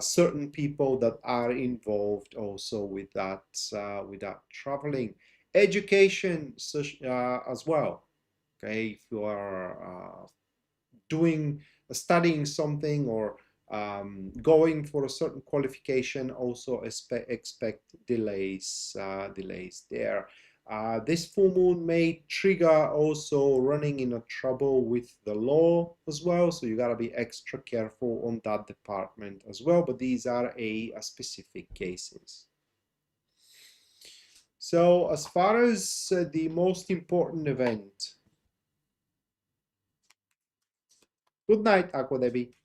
certain people that are involved also with that traveling. Education as well. Okay, if you are doing studying something, or going for a certain qualification, also expect delays there. This full moon may trigger also running in a trouble with the law as well, so you got to be extra careful on that department as well, but these are a specific cases. So as far as the most important event, good night, Aqua Debbie.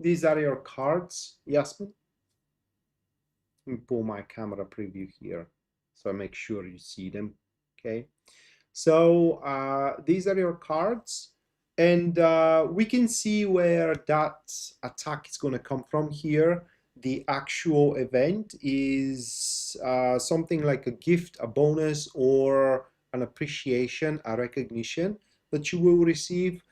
These are your cards, Yasmin. Let me pull my camera preview here so I make sure you see them. Okay. So these are your cards, and we can see where that attack is going to come from here. The actual event is something like a gift, a bonus, or an appreciation, a recognition that you will receive,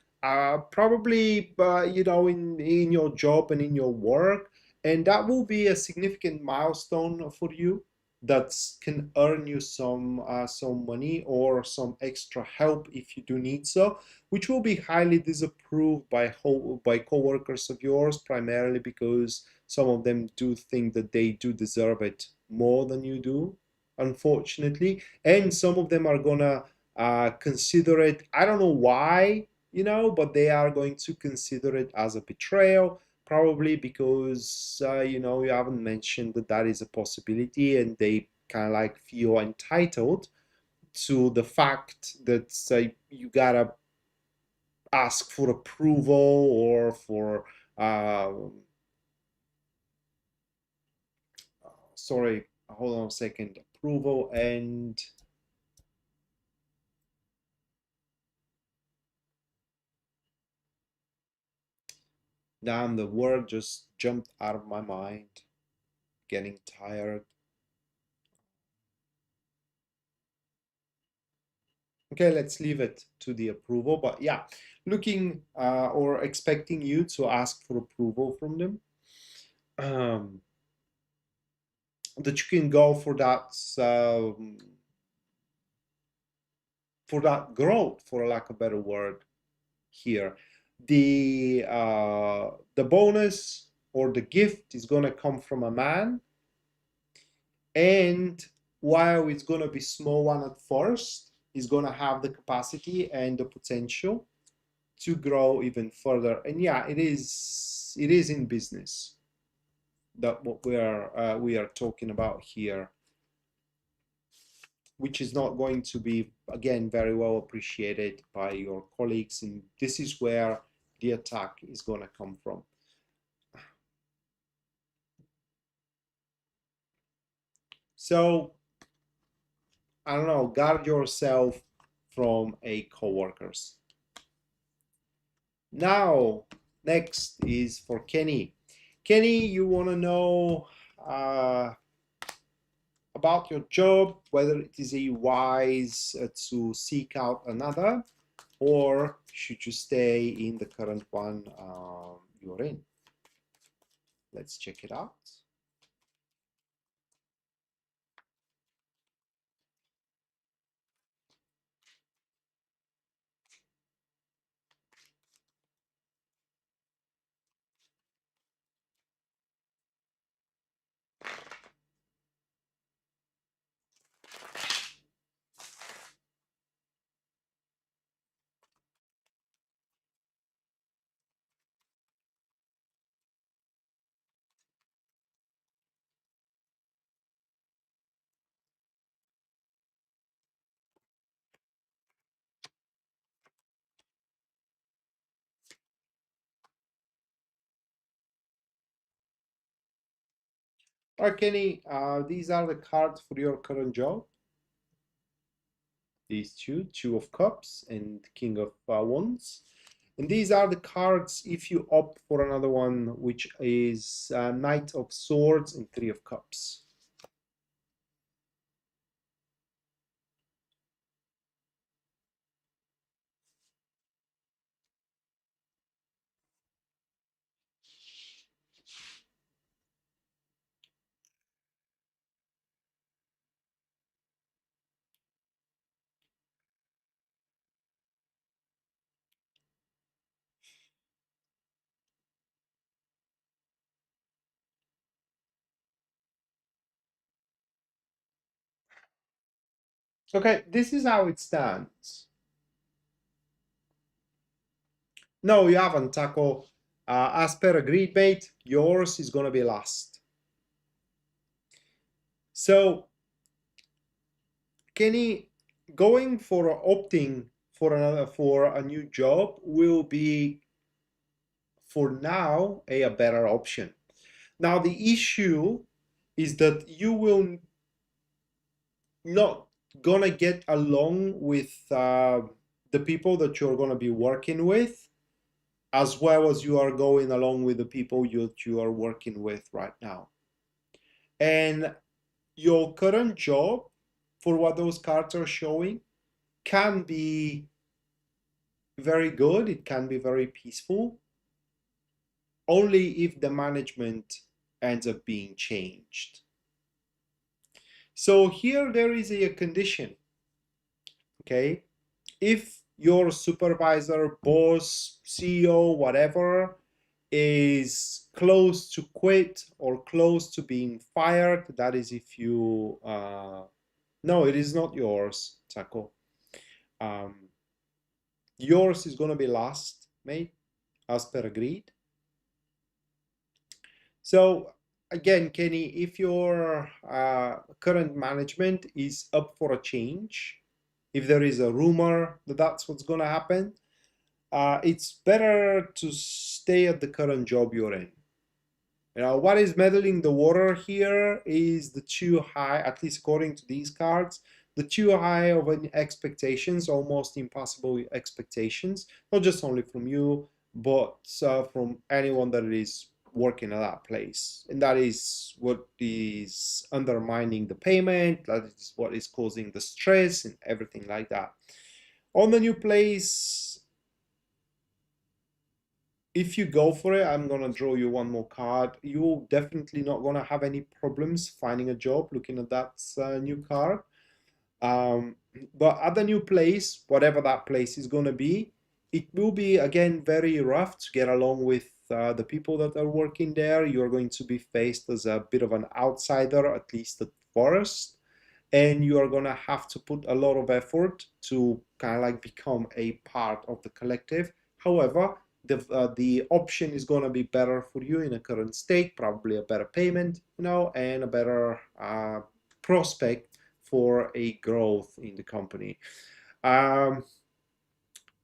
probably in your job and in your work, and that will be a significant milestone for you that can earn you some money or some extra help if you do need so, which will be highly disapproved by coworkers of yours, primarily because some of them do think that they do deserve it more than you do, unfortunately, and some of them are gonna consider it. I don't know why, but they are going to consider it as a betrayal, probably because you haven't mentioned that that is a possibility, and they kind of like feel entitled to the fact that you gotta ask for approval, or for sorry, hold on a second, approval, and damn, the word just jumped out of my mind, getting tired. Okay, let's leave it to the approval. But yeah, looking or expecting you to ask for approval from them. Um, that you can go for that growth, for lack of a better word here. The bonus or the gift is going to come from a man, and while it's going to be small one at first, it's going to have the capacity and the potential to grow even further. And yeah, it is in business that what we are talking about here, which is not going to be, again, very well appreciated by your colleagues, and this is where the attack is going to come from. So I don't know, guard yourself from a co-workers. Now, next is for Kenny. Kenny, you want to know about your job, whether it is a wise to seek out another, or should you stay in the current one you're in? Let's check it out. All right, Kenny, these are the cards for your current job. These two of cups and king of wands. And these are the cards if you opt for another one, which is knight of swords and three of cups. Okay, this is how it stands. No, you haven't, Taco. As per agreed, mate, yours is gonna be last. So, Kenny, going for opting for a new job will be, for now, a better option. Now, the issue is that you will not gonna get along with the people that you're gonna be working with, as well as you are going along with the people you are working with right now. And your current job, for what those cards are showing, can be very good, it can be very peaceful, only if the management ends up being changed. So here there is a condition, okay? If your supervisor, boss, CEO, whatever, is close to quit or close to being fired, that is if you, no, it is not yours, Taco. Yours is going to be last, mate, as per agreed. So again, Kenny, if your current management is up for a change, if there is a rumor that that's what's going to happen, it's better to stay at the current job you're in. You know, what is meddling the water here is the too high, at least according to these cards, the too high of an expectations, almost impossible expectations, not just only from you, but from anyone that is working at that place. And that is what is undermining the payment, that is what is causing the stress and everything like that. On the new place, if you go for it, I'm gonna draw you one more card. You're definitely not gonna have any problems finding a job looking at that new card. Um, but at the new place, whatever that place is gonna be, it will be again very rough to get along with the people that are working there. You're going to be faced as a bit of an outsider, at least at first, and you are gonna have to put a lot of effort to kind of like become a part of the collective. However, the option is gonna be better for you in a current state, probably a better payment, you know, and a better prospect for a growth in the company. Um,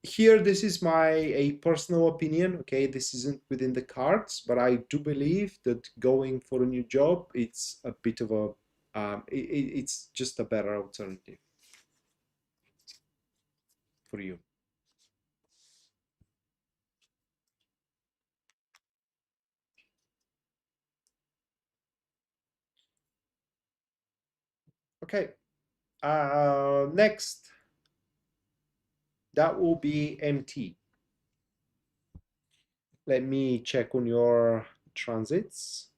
Here, this is my a personal opinion. Okay, this isn't within the cards, but I do believe that going for a new job, it's a bit of a it's just a better alternative for you. Okay, next, that will be MT. Let me check on your transits.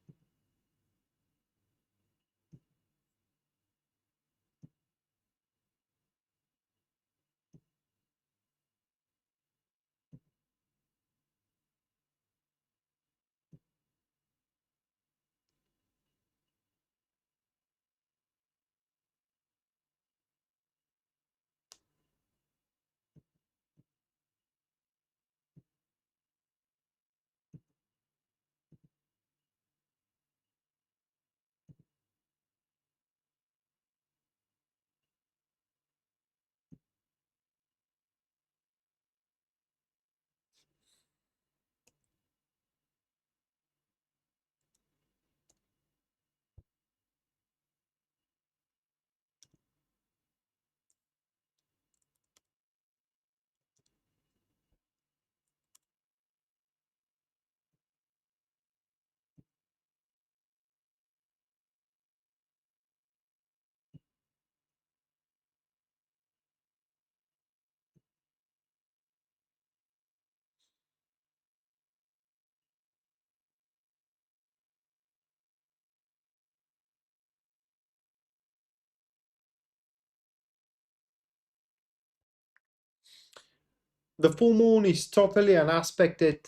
The full moon is totally unaspected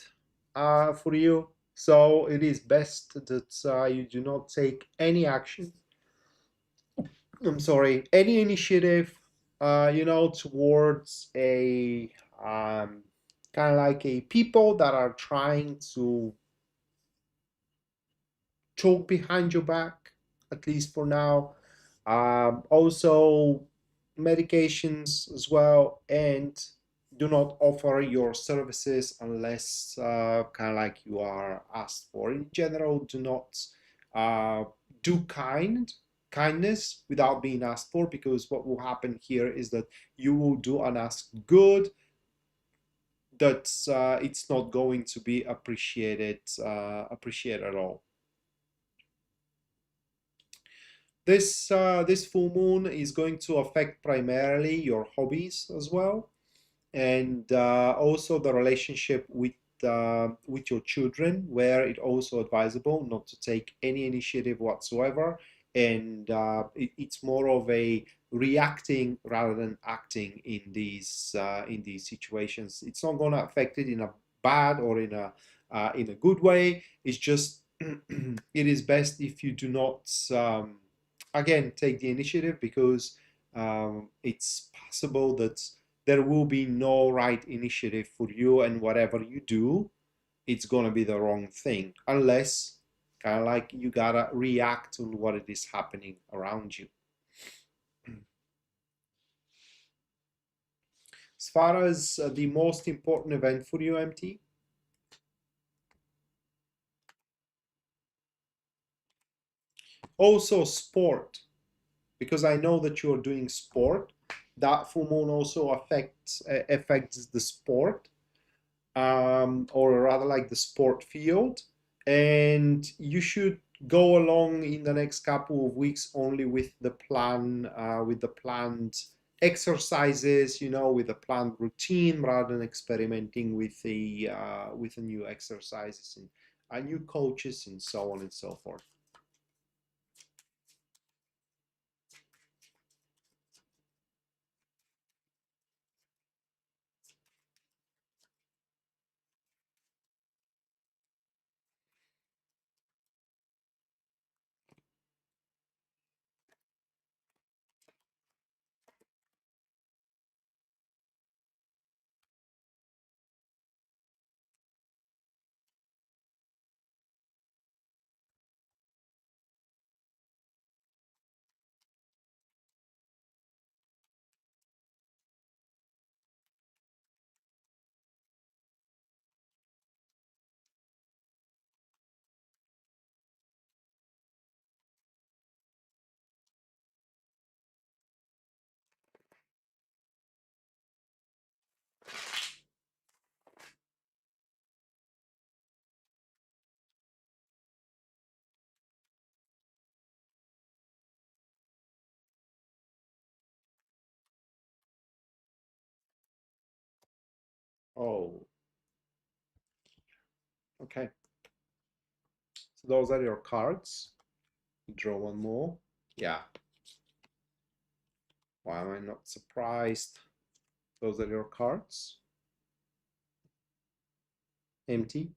for you, so it is best that you do not take any action. I'm sorry, any initiative, you know, towards a kind of like a people that are trying to talk behind your back, at least for now. Also, medications as well, and do not offer your services unless kind of like you are asked for. In general, do not uh, do kindness without being asked for, because what will happen here is that you will do unasked good that it's not going to be appreciated at all. This full moon is going to affect primarily your hobbies as well, and also the relationship with your children, where it also advisable not to take any initiative whatsoever, and it's more of a reacting rather than acting in these situations. It's not going to affect it in a bad or in a good way. It's just it is best if you do not again take the initiative, because it's possible that there will be no right initiative for you, and whatever you do, it's gonna be the wrong thing, unless kind of like you gotta react to what it is happening around you. As far as the most important event for you, MT, also sport, because I know that you're doing sport. That full moon also affects the sport, or rather like the sport field, and you should go along in the next couple of weeks only with the planned exercises, you know, with a planned routine rather than experimenting with a new exercises and new coaches and so on and so forth. Oh, okay. So those are your cards. Draw one more. Yeah. Why am I not surprised? Those are your cards. Empty.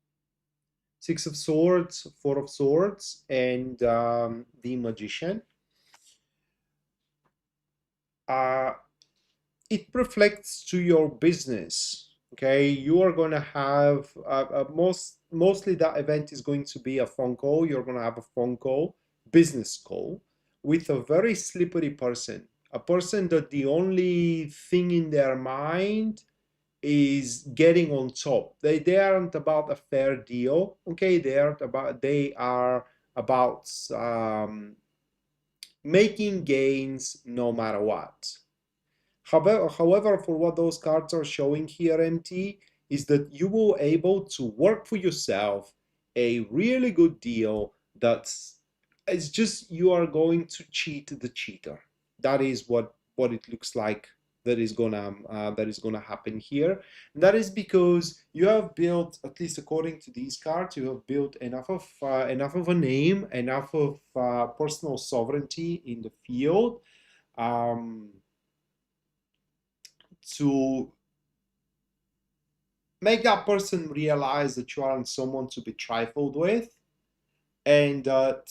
Six of Swords, Four of Swords, and the Magician. Uh, it reflects to your business. Okay, you are going to have mostly that event is going to be a phone call. You're going to have a phone call, business call, with a very slippery person, a person that the only thing in their mind is getting on top. They aren't about a fair deal. Okay, they are about making gains no matter what. However, for what those cards are showing here, MT, is that you will able to work for yourself a really good deal that's it's just you are going to cheat the cheater. That is what it looks like that is gonna happen here. And that is because you have built, at least according to these cards, you have built enough of a name, enough of personal sovereignty in the field. Um, to make that person realize that you aren't someone to be trifled with, and that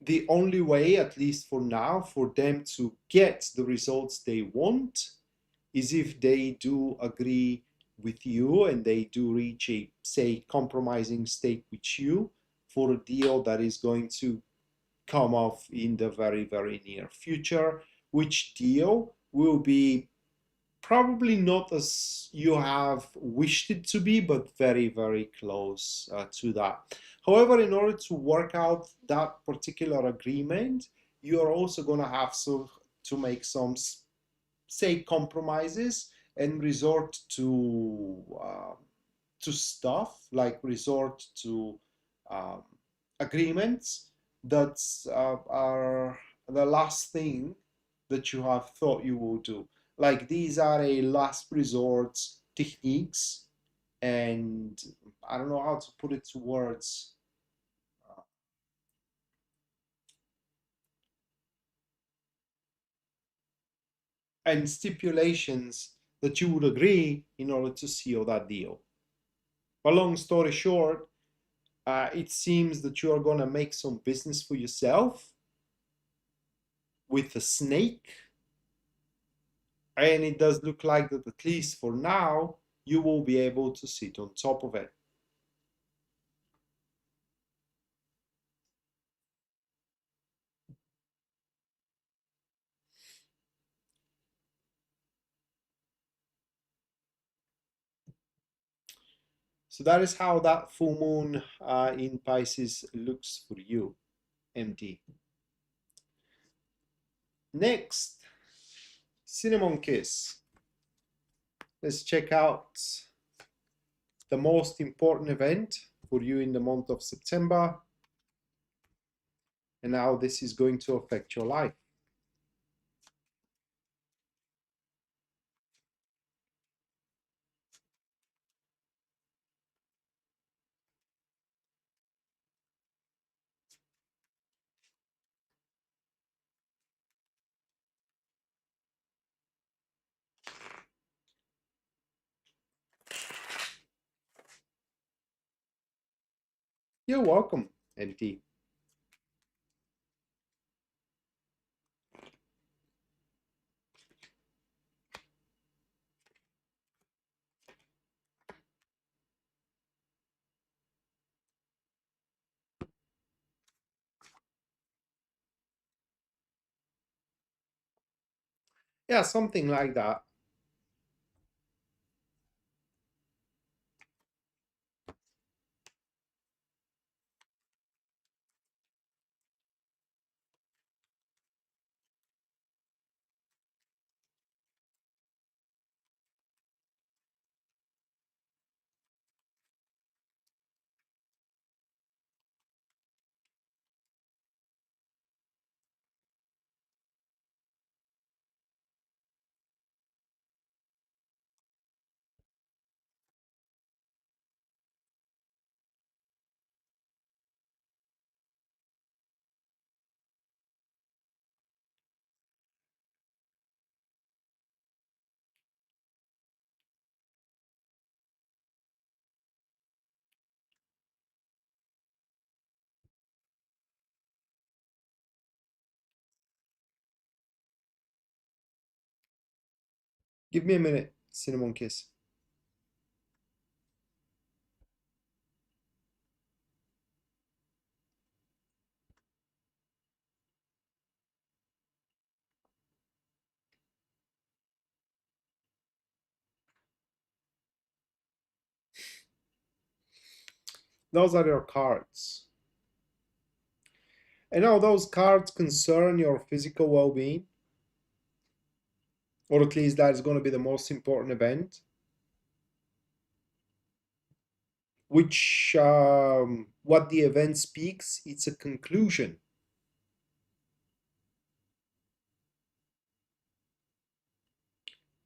the only way, at least for now, for them to get the results they want is if they do agree with you and they do reach a, say, compromising state with you for a deal that is going to come off in the very, very near future, which deal will be probably not as you have wished it to be, but very, very close to that. However, in order to work out that particular agreement, you are also going to have to make some, say, compromises and resort to stuff like resort to um, agreements that are the last thing that you have thought you will do. Like these are a last resort techniques, and I don't know how to put it to words. And stipulations that you would agree in order to seal that deal. But long story short, it seems that you are going to make some business for yourself with a snake, and it does look like that, at least for now, you will be able to sit on top of it. So that is how that full moon in Pisces looks for you, MD. Next, cinnamon kiss. Let's check out the most important event for you in the month of September and how this is going to affect your life. You're welcome, MT. Yeah, something like that. Give me a minute, Cinnamon Kiss. Those are your cards. And now those cards concern your physical well-being, or at least that is going to be the most important event, which what the event speaks, it's a conclusion.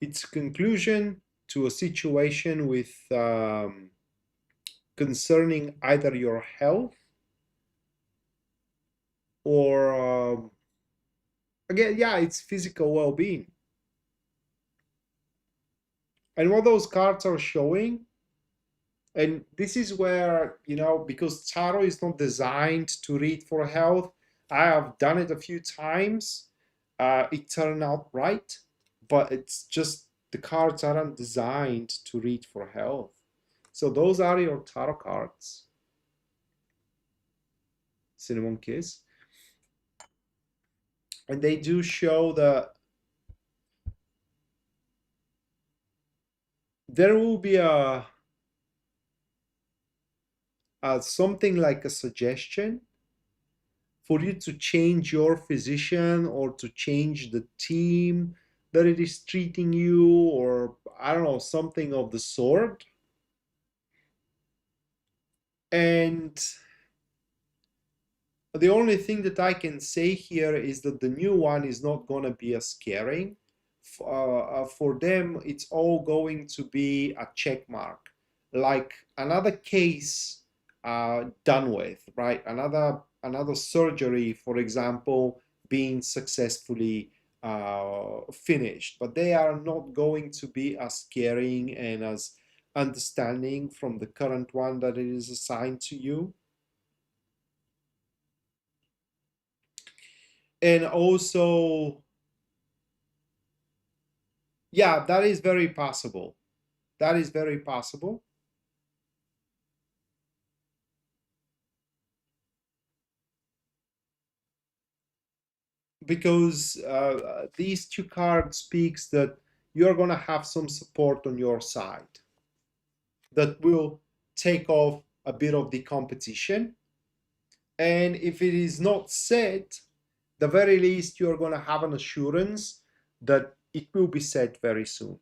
It's a conclusion to a situation with concerning either your health or again, yeah, it's physical well-being. And what those cards are showing, and this is where, because tarot is not designed to read for health, I have done it a few times. It turned out right, but it's just the cards aren't designed to read for health. So those are your tarot cards, Cinnamon Kiss. And they do show that there will be a something like a suggestion for you to change your physician or to change the team that it is treating you, or I don't know, something of the sort. And the only thing that I can say here is that the new one is not going to be as scaring. For them, it's all going to be a check mark, like another case done with, right? Another surgery, for example, being successfully finished. But they are not going to be as scaring and as understanding from the current one that it is assigned to you. And also, yeah, that is very possible. That is very possible because these two cards speaks that you're going to have some support on your side that will take off a bit of the competition. And if it is not set, the very least you're going to have an assurance that it will be set very soon.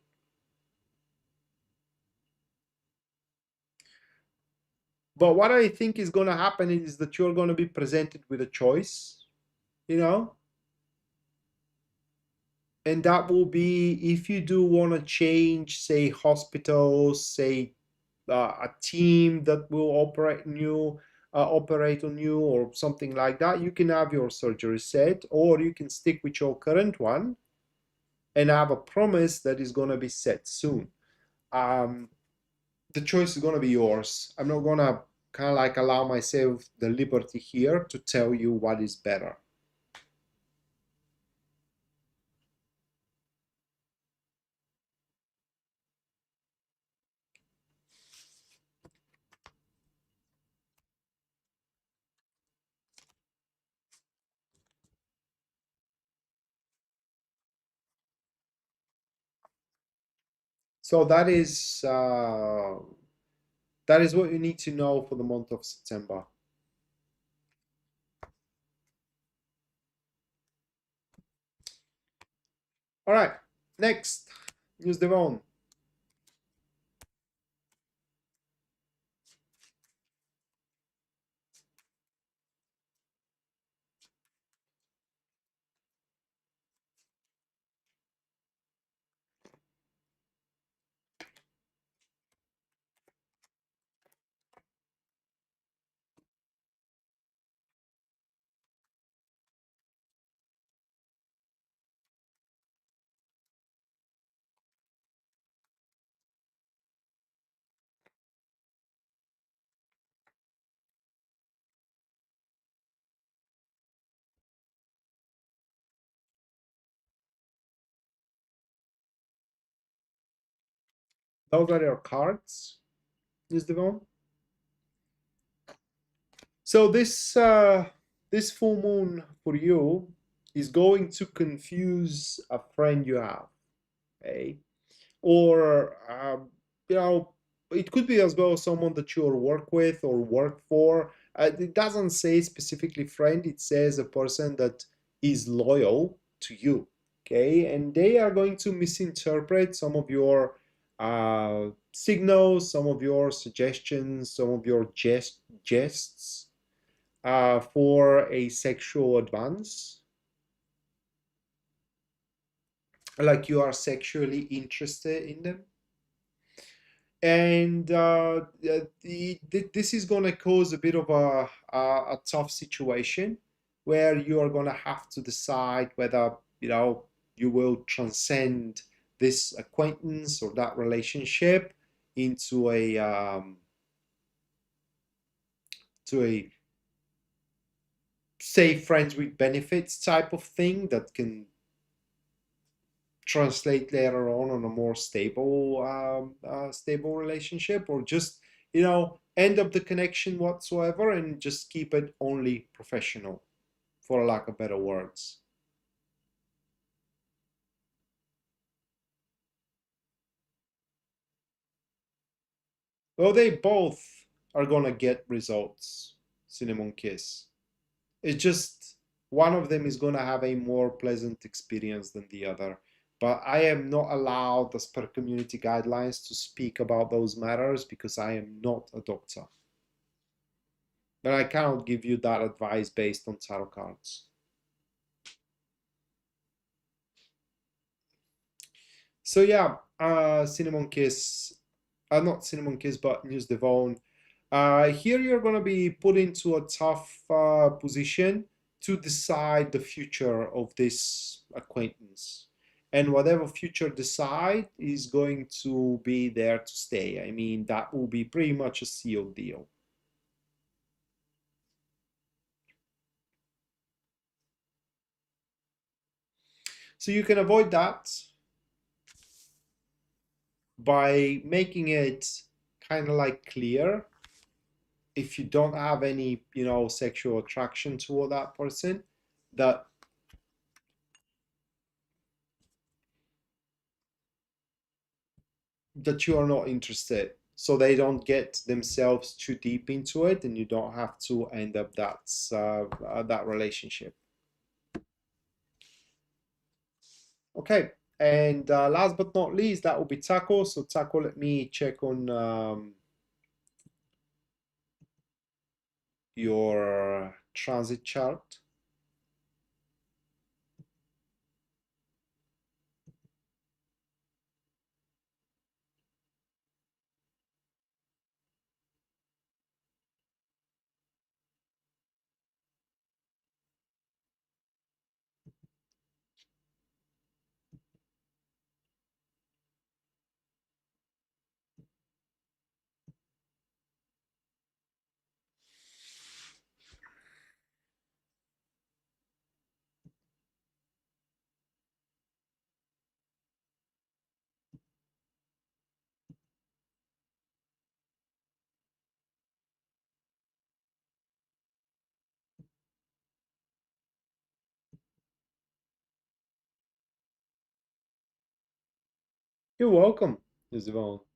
But what I think is going to happen is that you're going to be presented with a choice, you know, and that will be if you do want to change, say, hospitals, say, a team that will operate on you, or something like that. You can have your surgery set, or you can stick with your current one and have a promise that is going to be set soon. The choice is going to be yours. I'm not going to kind of like allow myself the liberty here to tell you what is better. So that is what you need to know for the month of September. All right, next, use the phone. Those are your cards. Use the phone. So this full moon for you is going to confuse a friend you have, okay? Or you know, it could be as well someone that you work with or work for. It doesn't say specifically friend, it says a person that is loyal to you, okay? And they are going to misinterpret some of your signals, some of your suggestions, some of your jests for a sexual advance, like you are sexually interested in them. And this is going to cause a bit of a tough situation where you are going to have to decide whether, you know, you will transcend this acquaintance or that relationship into a say friends with benefits type of thing that can translate later on a more stable stable relationship, or just, you know, end up the connection whatsoever and just keep it only professional, for lack of better words. Well, they both are gonna get results, cinnamon kiss. It's just one of them is going to have a more pleasant experience than the other. But I am not allowed, as per community guidelines, to speak about those matters because I am not a doctor. But I cannot give you that advice based on tarot cards. So yeah, Cinnamon Kiss, not Cinnamon Kiss, but News Devon. Here you're going to be put into a tough position to decide the future of this acquaintance. And whatever future decide is going to be there to stay. I mean, that will be pretty much a sealed deal. So you can avoid that by making it kind of like clear, if you don't have any, you know, sexual attraction toward that person, that you are not interested, so they don't get themselves too deep into it and you don't have to end up that relationship. Okay, and last but not least, that will be Taco. So Taco, let me check on your transit chart. You're welcome, Isabel.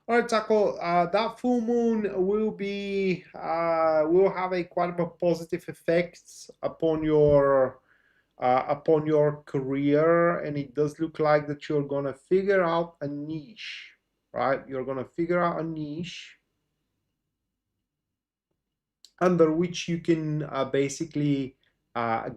All right, Taco. That full moon will have a quite of a positive effect upon your career, and it does look like that you're gonna figure out a niche, right? You're gonna figure out a niche under which you can basically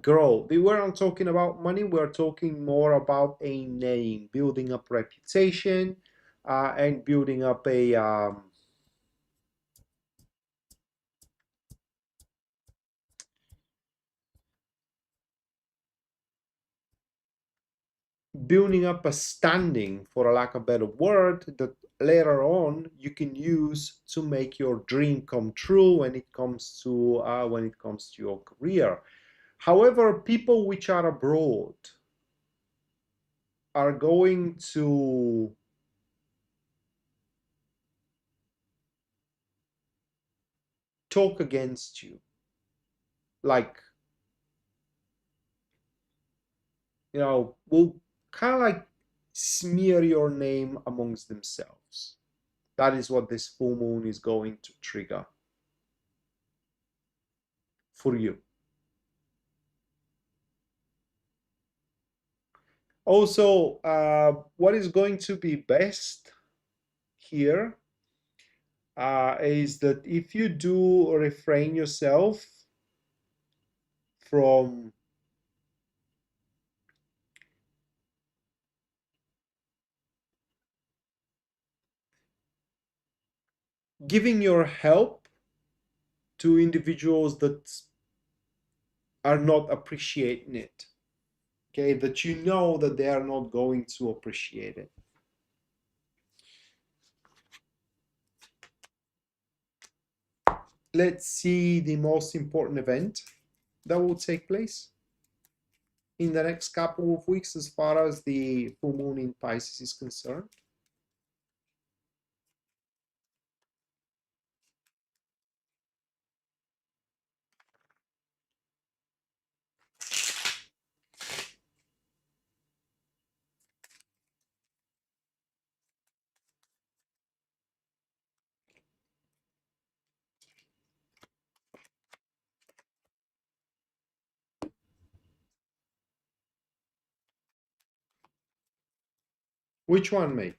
grow. We weren't talking about money, we're talking more about a name, building up reputation, and building up a standing, for a lack of a better word, that later on you can use to make your dream come true when it comes to your career. However, people which are abroad are going to talk against you, like, will kind of like smear your name amongst themselves. That is what this full moon is going to trigger for you. Also, what is going to be best here is that if you do refrain yourself from giving your help to individuals that are not appreciating it, okay, that you know that they are not going to appreciate it. Let's see the most important event that will take place in the next couple of weeks as far as the full moon in Pisces is concerned. Which one, mate?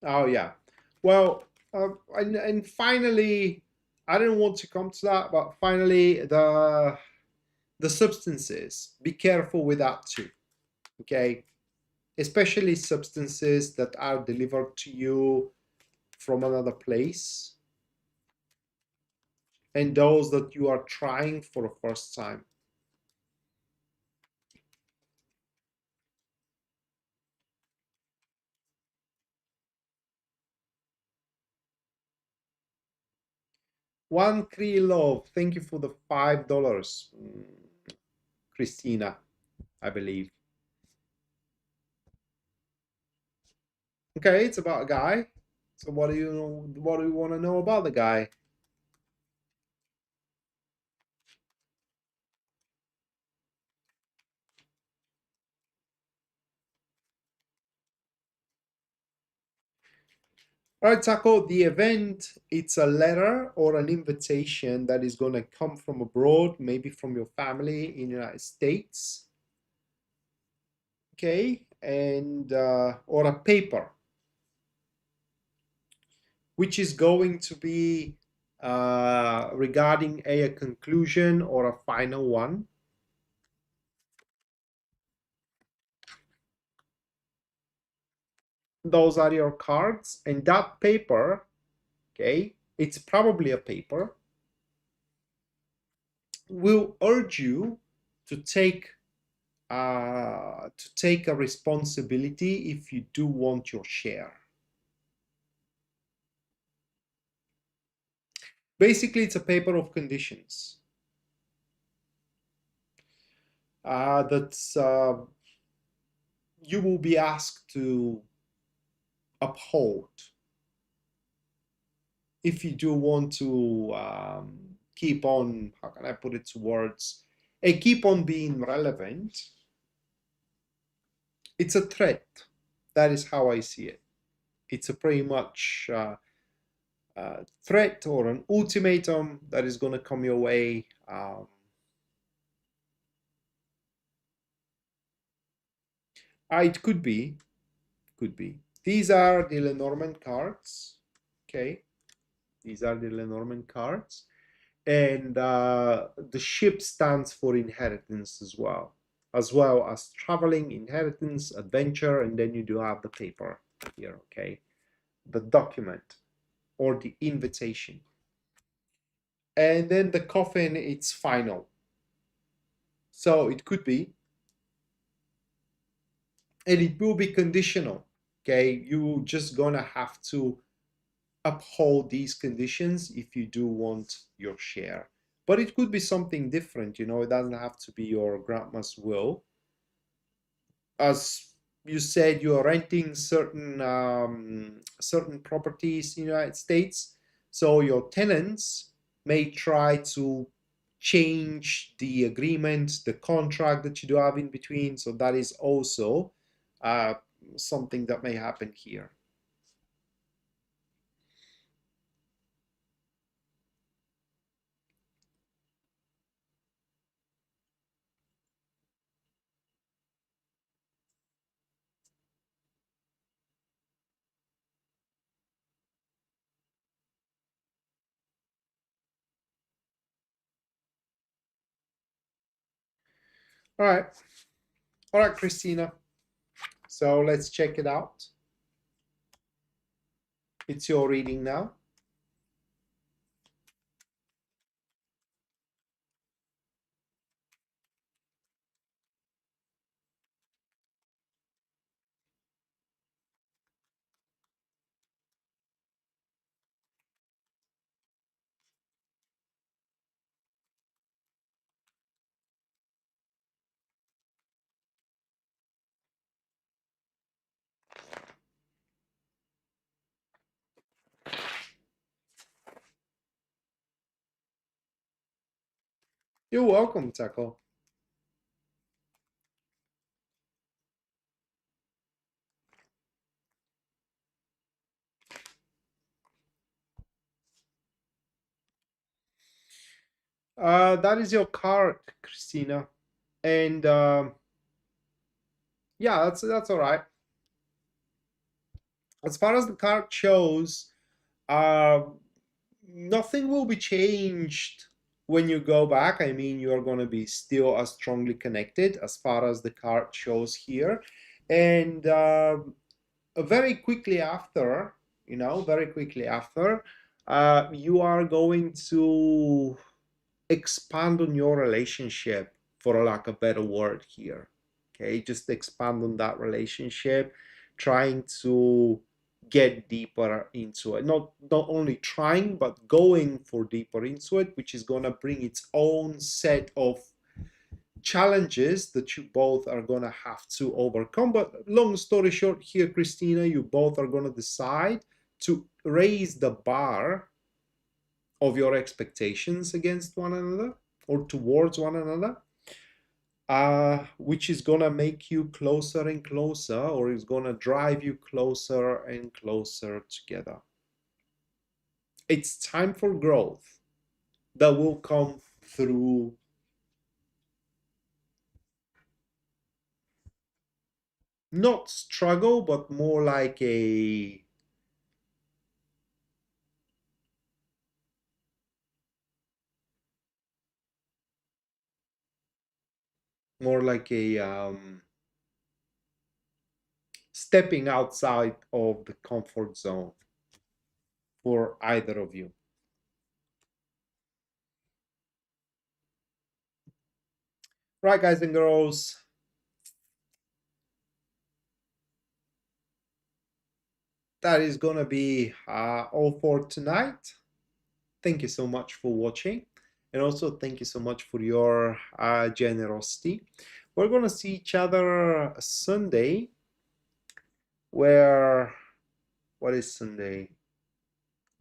Oh, yeah. Well, and finally, I didn't want to come to that, but finally, the substances. Be careful with that too. Okay, especially substances that are delivered to you from another place, and those that you are trying for the first time. One Cree Love, thank you for the $5, Christina, I believe. Okay, it's about a guy. So what do you want to know about the guy? All right, Taco, the event, it's a letter or an invitation that is going to come from abroad, maybe from your family in the United States. Okay, and or a paper, which is going to be regarding a conclusion or a final one. Those are your cards, and that paper okay? It's probably a paper. Will urge you to take a responsibility if you do want your share. Basically, it's a paper of conditions that you will be asked to uphold if you do want to keep on, how can I put it to words, keep on being relevant. It's a threat. That is how I see it. It's a pretty much threat or an ultimatum that is going to come your way. It could be, could be. These are the Lenormand cards. Okay, these are the Lenormand cards, and the ship stands for inheritance as well as traveling, inheritance, adventure, and then you do have the paper here. Okay, the document or the invitation, and then the coffin. It's final, so it could be, and it will be conditional. Okay, you just gonna have to uphold these conditions if you do want your share. But it could be something different, it doesn't have to be your grandma's will. As you said, you are renting certain properties in the United States, so your tenants may try to change the agreement, the contract that you do have in between. So that is also uh, something that may happen here. All right, all right, Christina. So let's check it out. It's your reading now. You're welcome, Taco. That is your card, Christina, and yeah, that's all right. As far as the card shows, uh, nothing will be changed when you go back. I mean, you're going to be still as strongly connected as far as the card shows here, and very quickly after, very quickly after, you are going to expand on your relationship, for a lack of a better word here. Okay, just expand on that relationship, trying to get deeper into it. Not only trying, but going for deeper into it, which is going to bring its own set of challenges that you both are going to have to overcome. But long story short here, Christina, you both are going to decide to raise the bar of your expectations against one another or towards one another, which is gonna make you closer and closer, or is gonna drive you closer and closer together. It's time for growth that will come through not struggle, but more like a stepping outside of the comfort zone. for either of you. Right, guys and girls, that is gonna be all for tonight. Thank you so much for watching, and also thank you so much for your generosity. We're gonna see each other Sunday, where, what is Sunday?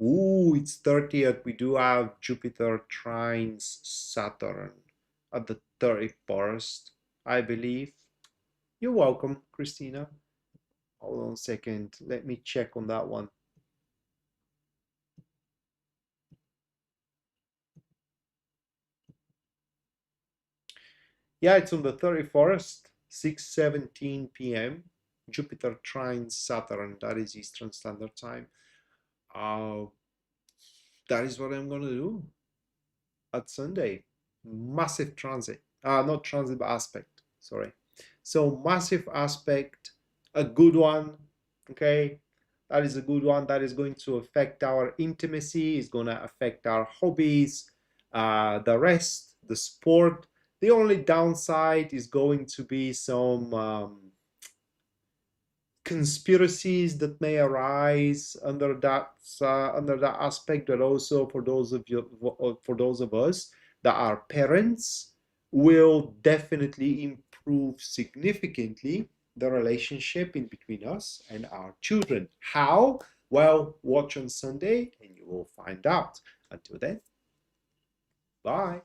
Ooh, it's 30th. We do have Jupiter trines Saturn at the 31st, I believe. You're welcome, Christina. Hold on a second. Let me check on that one. Yeah, it's on the 31st, 6:17 p.m. Jupiter trines Saturn. That is Eastern Standard Time. Uh, that is what I'm gonna do at Sunday. Massive transit. Not transit, but aspect. Sorry. So massive aspect, a good one. Okay, that is a good one. That is going to affect our intimacy. Is going to affect our hobbies, the rest, the sport. The only downside is going to be some conspiracies that may arise under that aspect, but also for those of you, for those of us that are parents, will definitely improve significantly the relationship in between us and our children. How? Well, watch on Sunday and you will find out. Until then, bye.